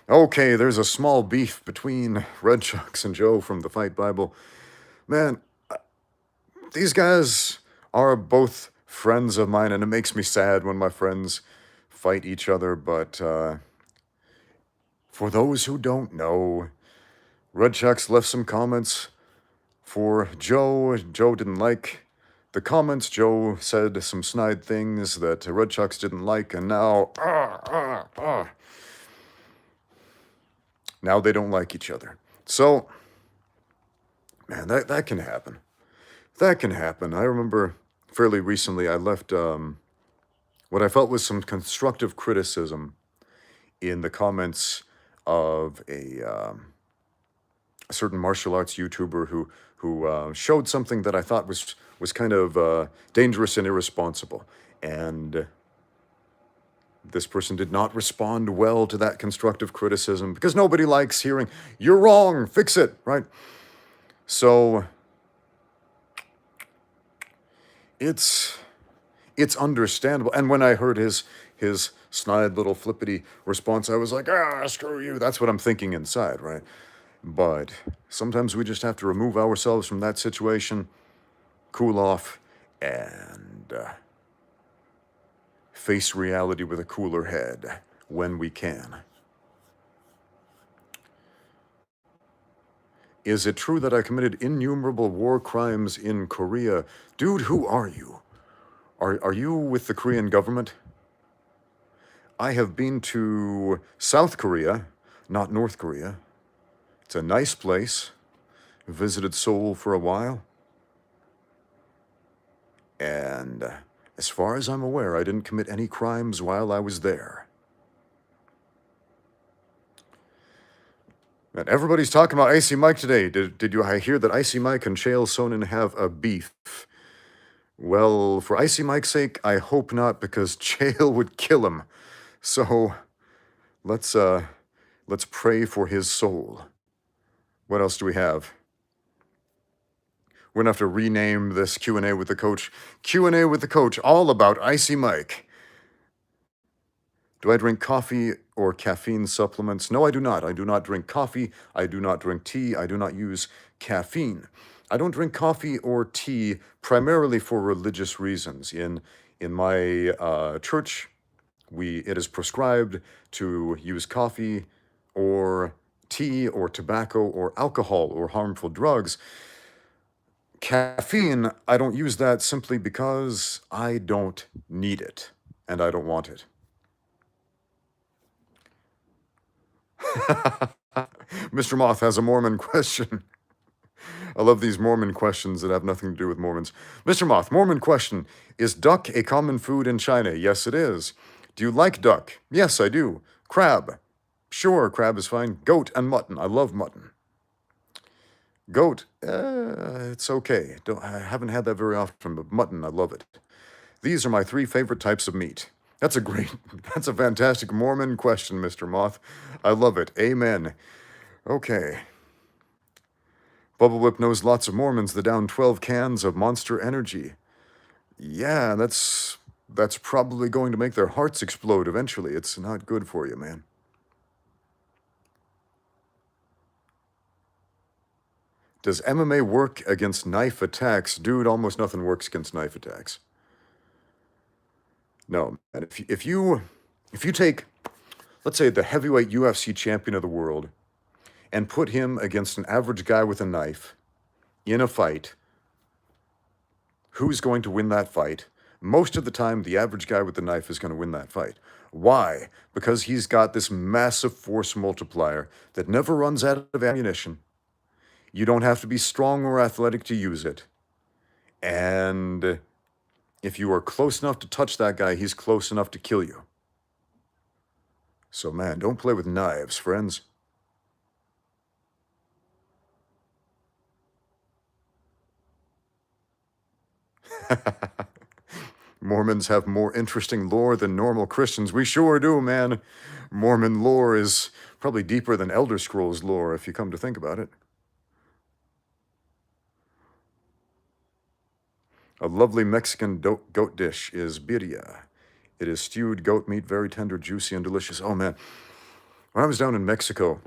Okay, there's a small beef between Red Chucks and Joe from the Fight Bible. Man, these guys are both friends of mine, and it makes me sad when my friends fight each other, but for those who don't know, Red Chucks left some comments for Joe. Joe didn't like the comments. Joe said some snide things that Red Chucks didn't like, and now, now they don't like each other. So, man, that can happen. That can happen. I remember fairly recently I left what I felt was some constructive criticism in the comments of a certain martial arts YouTuber who showed something that I thought was kind of dangerous and irresponsible, and this person did not respond well to that constructive criticism because nobody likes hearing "you're wrong, fix it," right? So it's understandable. And when I heard his snide little flippity response, I was like, screw you. That's what I'm thinking inside, right? But sometimes we just have to remove ourselves from that situation, cool off, and face reality with a cooler head when we can. Is it true that I committed innumerable war crimes in Korea? Dude, who are you? Are you with the Korean government? I have been to South Korea, not North Korea. It's a nice place. Visited Seoul for a while. And As far as I'm aware, I didn't commit any crimes while I was there. And everybody's talking about Icy Mike today. Did you hear that Icy Mike and Chael Sonnen have a beef? Well, for Icy Mike's sake, I hope not, because Chael would kill him. So let's pray for his soul. What else do we have? We're gonna have to rename this Q&A with the coach. Q&A with the coach, all about Icy Mike. Do I drink coffee or caffeine supplements? No, I do not. I do not drink coffee. I do not drink tea. I do not use caffeine. I don't drink coffee or tea primarily for religious reasons. In my church, it is prescribed to use coffee or tea or tobacco or alcohol or harmful drugs. Caffeine, I don't use that simply because I don't need it and I don't want it. Mr. Moth has a Mormon question. I love these Mormon questions that have nothing to do with Mormons. Mr. Moth, Mormon question. Is duck a common food in China? Yes, it is. Do you like duck? Yes, I do. Crab? Sure, crab is fine. Goat and mutton. I love mutton. Goat, it's okay. I haven't had that very often, but mutton, I love it. These are my 3 favorite types of meat. That's a fantastic Mormon question, Mr. Moth. I love it. Amen. Okay. Bubble Whip knows lots of Mormons that down 12 cans of Monster Energy. Yeah, that's probably going to make their hearts explode eventually. It's not good for you, man. Does MMA work against knife attacks? Dude, almost nothing works against knife attacks. No, and if you take, let's say, the heavyweight UFC champion of the world and put him against an average guy with a knife in a fight, who's going to win that fight? Most of the time, the average guy with the knife is going to win that fight. Why? Because he's got this massive force multiplier that never runs out of ammunition. You don't have to be strong or athletic to use it. And if you are close enough to touch that guy, he's close enough to kill you. So, man, don't play with knives, friends. Mormons have more interesting lore than normal Christians. We sure do, man. Mormon lore is probably deeper than Elder Scrolls lore, if you come to think about it. A lovely Mexican goat dish is birria. It is stewed goat meat, very tender, juicy, and delicious. Oh, man. When I was down in Mexico,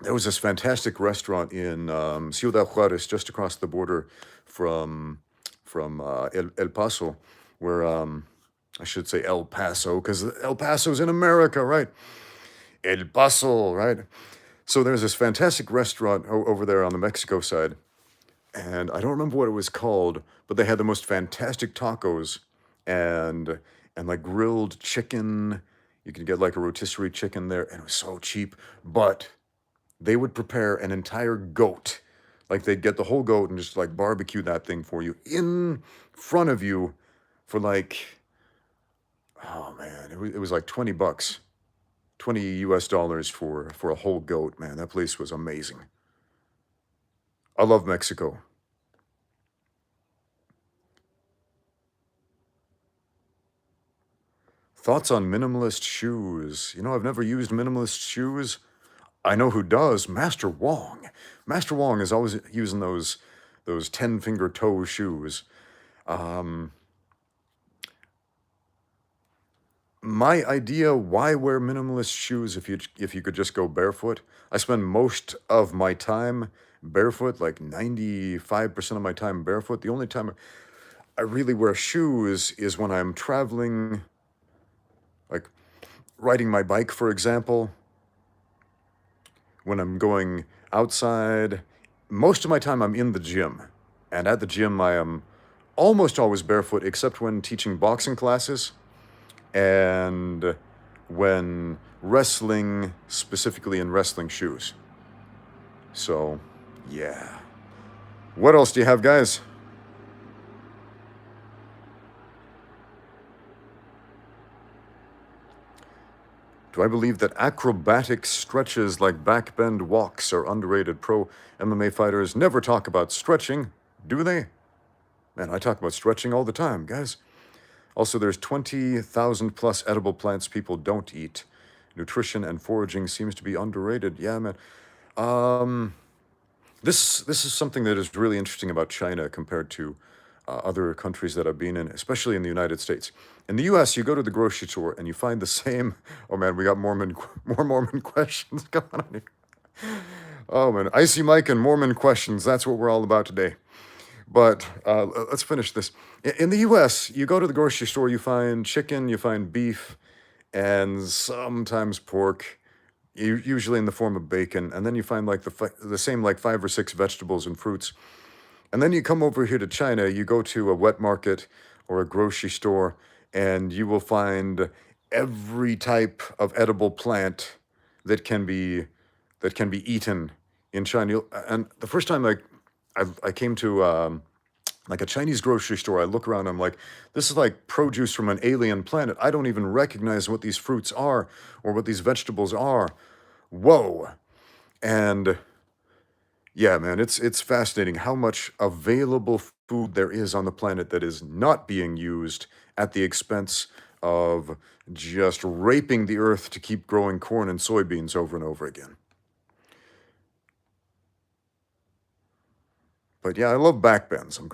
there was this fantastic restaurant in Ciudad Juarez, just across the border from El Paso, where, I should say El Paso, because El Paso's in America, right? El Paso, right? So there's this fantastic restaurant over there on the Mexico side, and I don't remember what it was called, but they had the most fantastic tacos and like grilled chicken. You could get like a rotisserie chicken there, and it was so cheap, but they would prepare an entire goat. Like they'd get the whole goat and just like barbecue that thing for you in front of you for like, oh man, it was like $20, $20 for a whole goat, man. That place was amazing. I love Mexico. Thoughts on minimalist shoes? You know, I've never used minimalist shoes. I know who does. Master Wong. Master Wong is always using those 10-finger toe shoes. My idea, why wear minimalist shoes if you could just go barefoot? I spend most of my time barefoot, like 95% of my time barefoot. The only time I really wear shoes is when I'm traveling, like riding my bike, for example. When I'm going outside, most of my time I'm in the gym. And at the gym, I am almost always barefoot, except when teaching boxing classes and when wrestling, specifically in wrestling shoes. So, yeah. What else do you have, guys? Do I believe that acrobatic stretches like backbend walks are underrated? Pro MMA fighters never talk about stretching, do they? Man, I talk about stretching all the time, guys. Also, there's 20,000 plus edible plants people don't eat. Nutrition and foraging seems to be underrated. Yeah, man. This is something that is really interesting about China compared to other countries that I've been in, especially in the United States. In the U.S., you go to the grocery store and you find the same. Oh man, we got more Mormon questions going on here. Oh man, Icy Mike and Mormon questions. That's what we're all about today. But let's finish this. In the U.S., you go to the grocery store, you find chicken, you find beef, and sometimes pork, usually in the form of bacon, and then you find like the same like 5 or 6 vegetables and fruits. And then you come over here to China, you go to a wet market or a grocery store, and you will find every type of edible plant that can be eaten in China. And the first time I came to like a Chinese grocery store, I look around, I'm like, this is like produce from an alien planet. I don't even recognize what these fruits are or what these vegetables are. Whoa. And yeah, man, it's fascinating how much available food there is on the planet that is not being used at the expense of just raping the earth to keep growing corn and soybeans over and over again. But yeah, I love backbends. I'm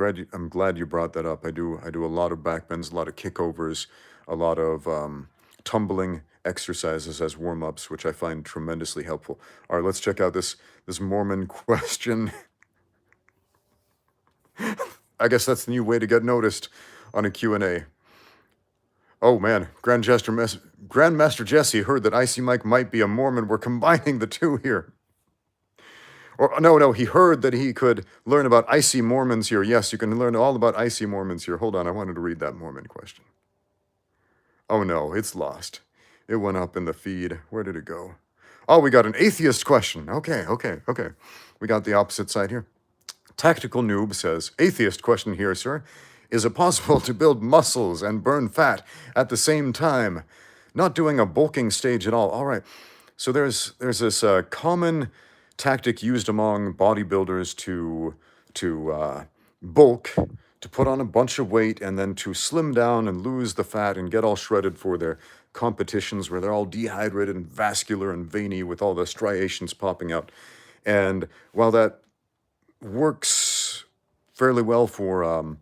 glad you brought that up. I do a lot of backbends, a lot of kickovers, a lot of tumbling exercises as warm-ups, which I find tremendously helpful. All right, let's check out this Mormon question. I guess that's the new way to get noticed on a Q&A. Oh man, Grandmaster Jesse heard that Icy Mike might be a Mormon. We're combining the two here. Or no, he heard that he could learn about Icy Mormons here. Yes, you can learn all about Icy Mormons here. Hold on, I wanted to read that Mormon question. Oh no, it's lost. It went up in the feed. Where did it go? Oh, we got an atheist question. Okay. We got the opposite side here. Tactical Noob says, atheist question here, sir. Is it possible to build muscles and burn fat at the same time? Not doing a bulking stage at all. All right. So there's this common tactic used among bodybuilders to bulk, to put on a bunch of weight, and then to slim down and lose the fat and get all shredded for their competitions where they're all dehydrated and vascular and veiny with all the striations popping out. And while that works fairly well for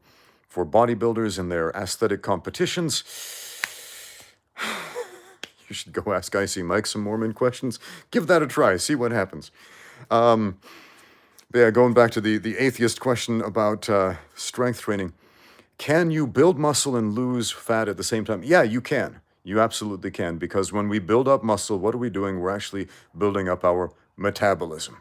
bodybuilders in their aesthetic competitions, you should go ask Icy Mike some Mormon questions. Give that a try. See what happens. But yeah, going back to the atheist question about strength training. Can you build muscle and lose fat at the same time? Yeah, you can. You absolutely can. Because when we build up muscle, what are we doing? We're actually building up our metabolism.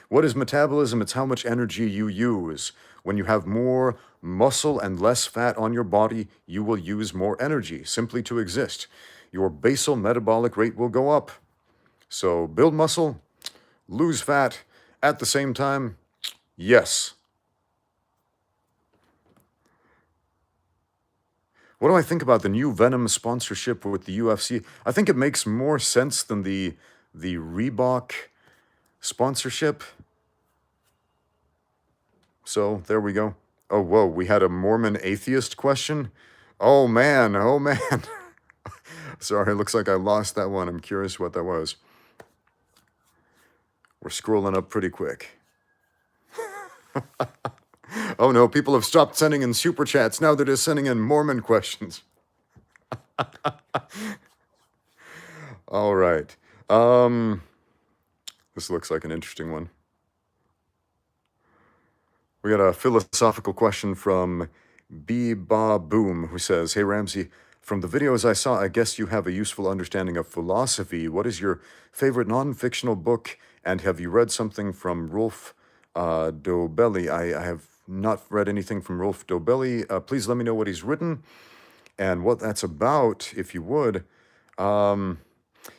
What is metabolism? It's how much energy you use. When you have more muscle and less fat on your body, you will use more energy simply to exist. Your basal metabolic rate will go up. So build muscle, lose fat at the same time, yes. What do I think about the new Venom sponsorship with the UFC? I think it makes more sense than the Reebok sponsorship. So there we go. Oh, whoa, we had a Mormon atheist question? Oh man. Sorry, it looks like I lost that one. I'm curious what that was. We're scrolling up pretty quick. Oh no, people have stopped sending in super chats. Now they're just sending in Mormon questions. All right. This looks like an interesting one. We got a philosophical question from B-Ba Boom, who says, hey Ramsey, from the videos I saw, I guess you have a useful understanding of philosophy. What is your favorite non-fictional book? And have you read something from Rolf Dobelli? I have not read anything from Rolf Dobelli. Please let me know what he's written and what that's about, if you would. I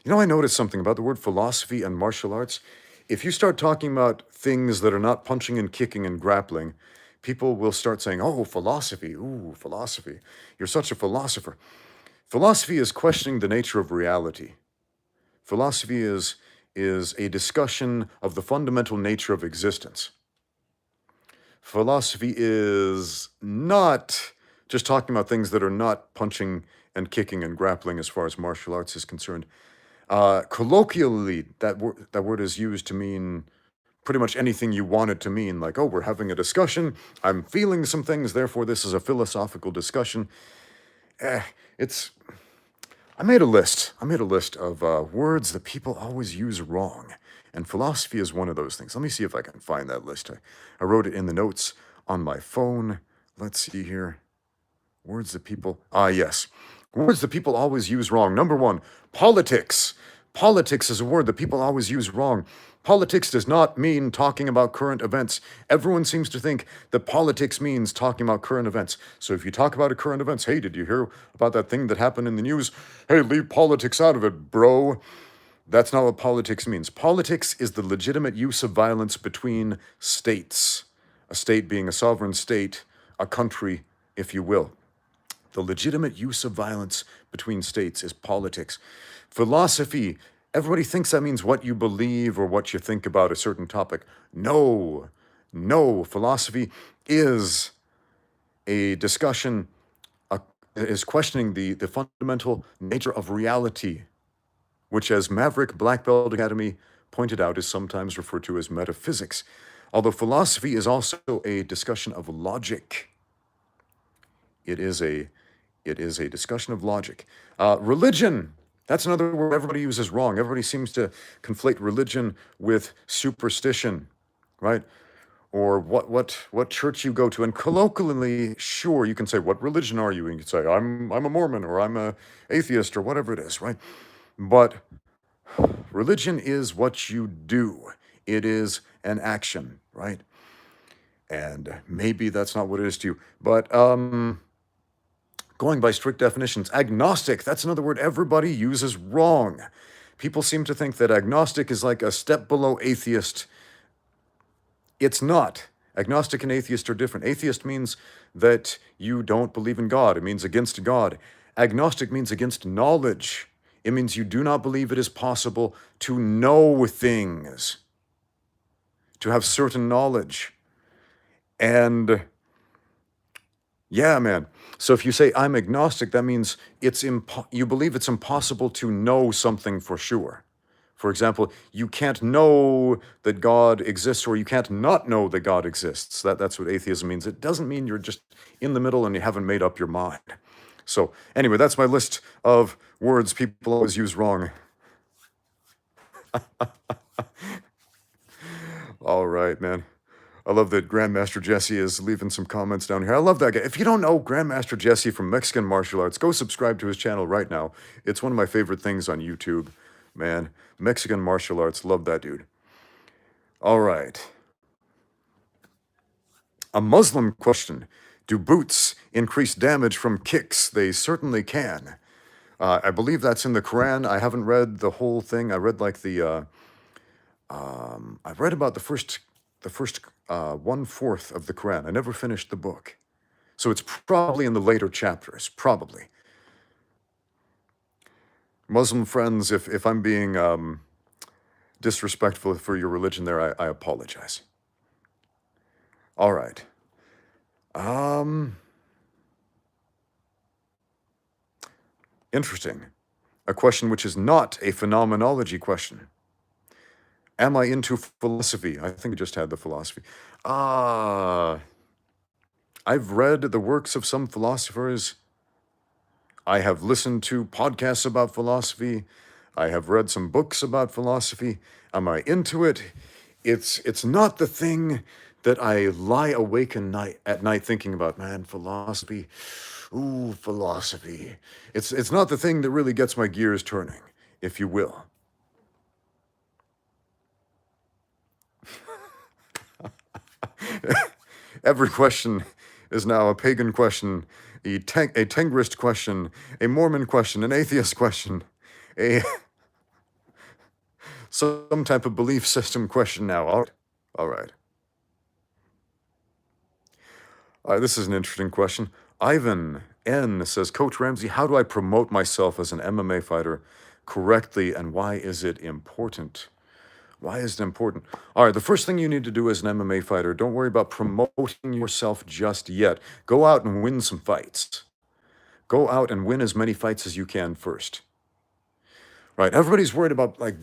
noticed something about the word philosophy and martial arts. If you start talking about things that are not punching and kicking and grappling, people will start saying, oh, philosophy. Ooh, philosophy. You're such a philosopher. Philosophy is questioning the nature of reality. Philosophy is a discussion of the fundamental nature of existence. Philosophy is not just talking about things that are not punching and kicking and grappling as far as martial arts is concerned. Colloquially, that word is used to mean pretty much anything you want it to mean, like, oh, we're having a discussion, I'm feeling some things, therefore this is a philosophical discussion. It's I made a list. I made a list of words that people always use wrong, and philosophy is one of those things. Let me see if I can find that list. I wrote it in the notes on my phone. Let's see here. Words that people... yes. Words that people always use wrong. Number one, politics. Politics is a word that people always use wrong. Politics does not mean talking about current events. Everyone seems to think that politics means talking about current events. So if you talk about a current events, hey, did you hear about that thing that happened in the news? Hey, leave politics out of it, bro. That's not what politics means. Politics is the legitimate use of violence between states. A state being a sovereign state, a country, if you will. The legitimate use of violence between states is politics. Philosophy, everybody thinks that means what you believe or what you think about a certain topic. No, no. Philosophy is a discussion, is questioning the fundamental nature of reality, which, as Maverick Black Belt Academy pointed out, is sometimes referred to as metaphysics. Although philosophy is also a discussion of logic. It is a discussion of logic. Religion, that's another word everybody uses wrong. Everybody seems to conflate religion with superstition, right? Or what church you go to. And colloquially, sure, you can say, what religion are you? And you can say, I'm a Mormon, or I'm a atheist, or whatever it is, right? But religion is what you do. It is an action, right? And maybe that's not what it is to you. But going by strict definitions, agnostic, that's another word everybody uses wrong. People seem to think that agnostic is like a step below atheist. It's not. Agnostic and atheist are different. Atheist means that you don't believe in God. It means against God. Agnostic means against knowledge. It means you do not believe it is possible to know things, to have certain knowledge. And yeah, man. So if you say I'm agnostic, that means you believe it's impossible to know something for sure. For example, you can't know that God exists, or you can't not know that God exists. That's what atheism means. It doesn't mean you're just in the middle and you haven't made up your mind. So anyway, that's my list of words people always use wrong. All right, man. I love that Grandmaster Jesse is leaving some comments down here. I love that guy. If you don't know Grandmaster Jesse from Mexican Martial Arts, go subscribe to his channel right now. It's one of my favorite things on YouTube, man. Mexican Martial Arts, love that dude. All right. A Muslim question. Do boots increase damage from kicks? They certainly can. I believe that's in the Quran. I haven't read the whole thing. I read like I've read about the first 1/4 of the Quran. I never finished the book. So it's probably in the later chapters, probably. Muslim friends, if I'm being disrespectful for your religion there, I apologize. All right. Interesting. A question which is not a phenomenology question. Am I into philosophy? I think I just had the philosophy. I've read the works of some philosophers. I have listened to podcasts about philosophy. I have read some books about philosophy. Am I into it? It's not the thing that I lie awake at night thinking about, man, philosophy. Ooh, philosophy. It's not the thing that really gets my gears turning, if you will. Every question is now a pagan question, a Tengrist question, a Mormon question, an atheist question, some type of belief system question now. All right. This is an interesting question. Ivan N says, Coach Ramsey, how do I promote myself as an MMA fighter correctly, and why is it important? Why is it important? All right, the first thing you need to do as an MMA fighter, don't worry about promoting yourself just yet. Go out and win some fights. Go out and win as many fights as you can first. Right? Everybody's worried about like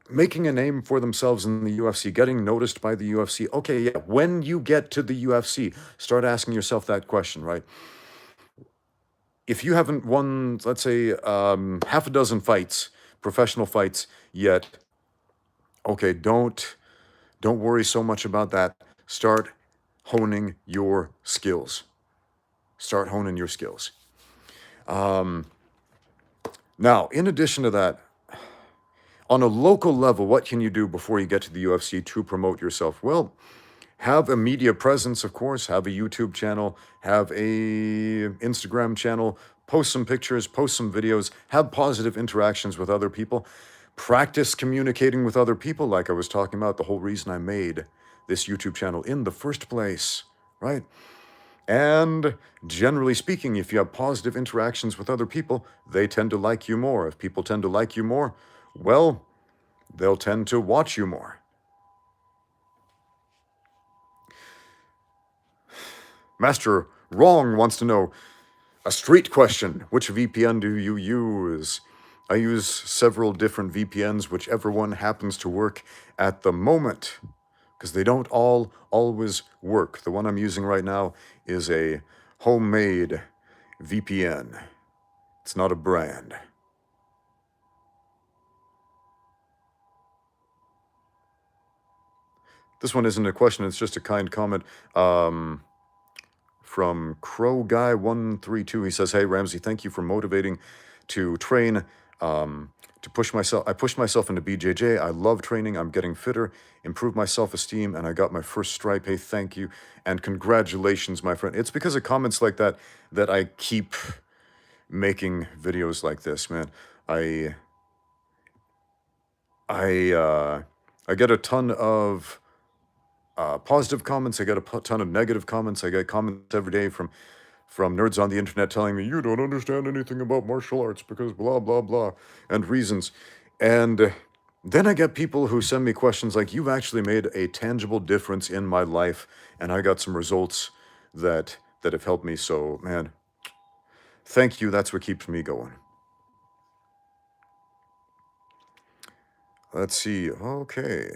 making a name for themselves in the UFC, getting noticed by the UFC. Okay, yeah, when you get to the UFC, start asking yourself that question, right? If you haven't won, let's say, half a dozen fights, professional fights yet, okay, don't worry so much about that. Start honing your skills. Start honing your skills. Now, in addition to that, on a local level, what can you do before you get to the UFC to promote yourself? Well, have a media presence, of course, have a YouTube channel, have a Instagram channel, post some pictures, post some videos, have positive interactions with other people, practice communicating with other people, like I was talking about, the whole reason I made this YouTube channel in the first place, right? And generally speaking, if you have positive interactions with other people, they tend to like you more. If people tend to like you more, well, they'll tend to watch you more. Master Wrong wants to know, a street question, which VPN do you use? I use several different VPNs, whichever one happens to work at the moment, because they don't all always work. The one I'm using right now is a homemade VPN. It's not a brand. This one isn't a question, it's just a kind comment. From Crow Guy 132, he says, "Hey Ramsey, thank you for motivating to train. To push myself, I pushed myself into BJJ. I love training. I'm getting fitter, improved my self-esteem, and I got my first stripe. Hey, thank you and congratulations, my friend." It's because of comments like that that I keep making videos like this, man. I get a ton of positive comments. I get a ton of negative comments. I get comments every day from nerds on the internet telling me, you don't understand anything about martial arts because blah, blah, blah, and reasons. And then I get people who send me questions like, you've actually made a tangible difference in my life, and I got some results that have helped me. So, man, thank you. That's what keeps me going. Let's see. Okay.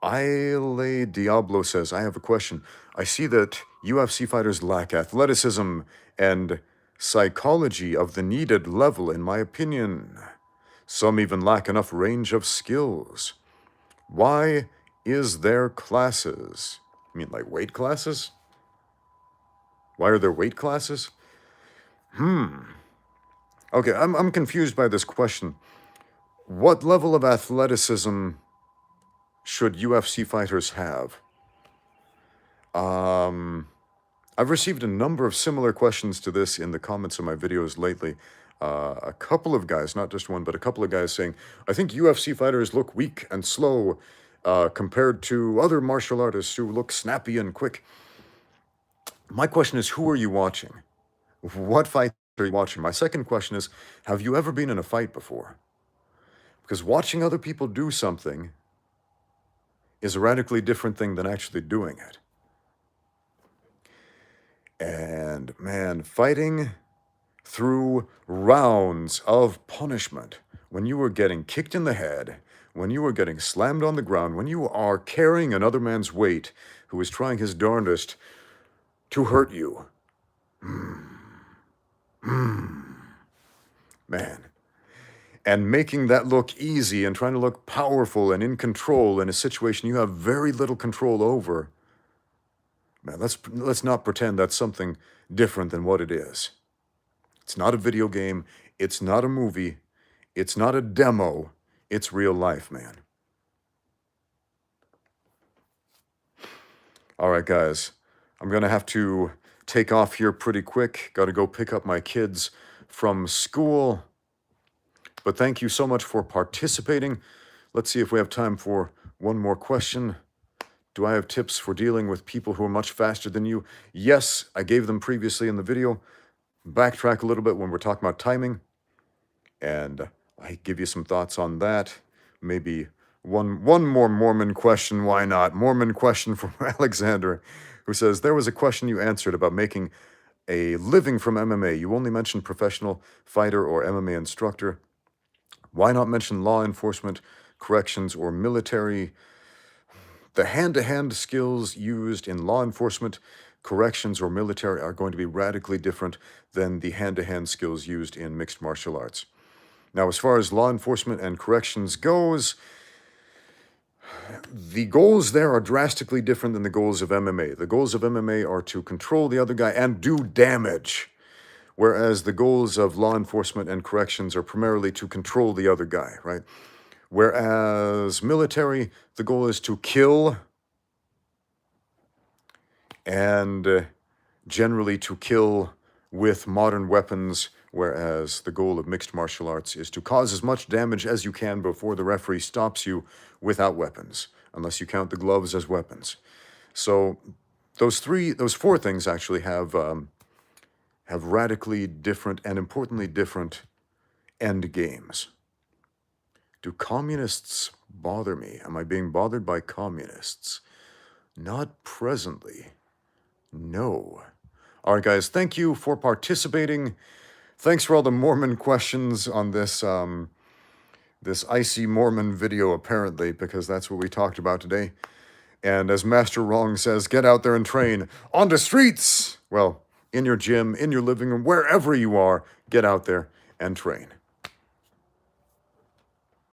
Ile Diablo says, I have a question. I see that UFC fighters lack athleticism and psychology of the needed level, in my opinion. Some even lack enough range of skills. Why is there classes? You mean like weight classes? Why are there weight classes? Okay, I'm confused by this question. What level of athleticism should UFC fighters have? I've received a number of similar questions to this in the comments of my videos lately. A couple of guys, not just one, but a couple of guys saying, I think UFC fighters look weak and slow compared to other martial artists who look snappy and quick. My question is, who are you watching? What fight are you watching? My second question is, have you ever been in a fight before? Because watching other people do something is a radically different thing than actually doing it. And man, fighting through rounds of punishment, when you are getting kicked in the head, when you are getting slammed on the ground, when you are carrying another man's weight who is trying his darndest to hurt you. Man. And making that look easy and trying to look powerful and in control in a situation you have very little control over. Man, let's not pretend that's something different than what it is. It's not a video game. It's not a movie. It's not a demo. It's real life, man. All right, guys. I'm going to have to take off here pretty quick. Got to go pick up my kids from school. But thank you so much for participating. Let's see if we have time for one more question. Do I have tips for dealing with people who are much faster than you? Yes, I gave them previously in the video. Backtrack a little bit when we're talking about timing. And I give you some thoughts on that. Maybe one more Mormon question. Why not? Mormon question from Alexander, who says, there was a question you answered about making a living from MMA. You only mentioned professional fighter or MMA instructor. Why not mention law enforcement, corrections, or military? The hand-to-hand skills used in law enforcement, corrections, or military are going to be radically different than the hand-to-hand skills used in mixed martial arts. Now, as far as law enforcement and corrections goes, the goals there are drastically different than the goals of MMA. The goals of MMA are to control the other guy and do damage, whereas the goals of law enforcement and corrections are primarily to control the other guy, right? Whereas military, the goal is to kill, and generally to kill with modern weapons, whereas the goal of mixed martial arts is to cause as much damage as you can before the referee stops you without weapons, unless you count the gloves as weapons. So those four things actually have radically different and importantly different end games. Do communists bother me? Am I being bothered by communists? Not presently. No. All right, guys, thank you for participating. Thanks for all the Mormon questions on this this Icy Mormon video, apparently, because that's what we talked about today. And as Master Wrong says, get out there and train on the streets. Well, in your gym, in your living room, wherever you are, get out there and train.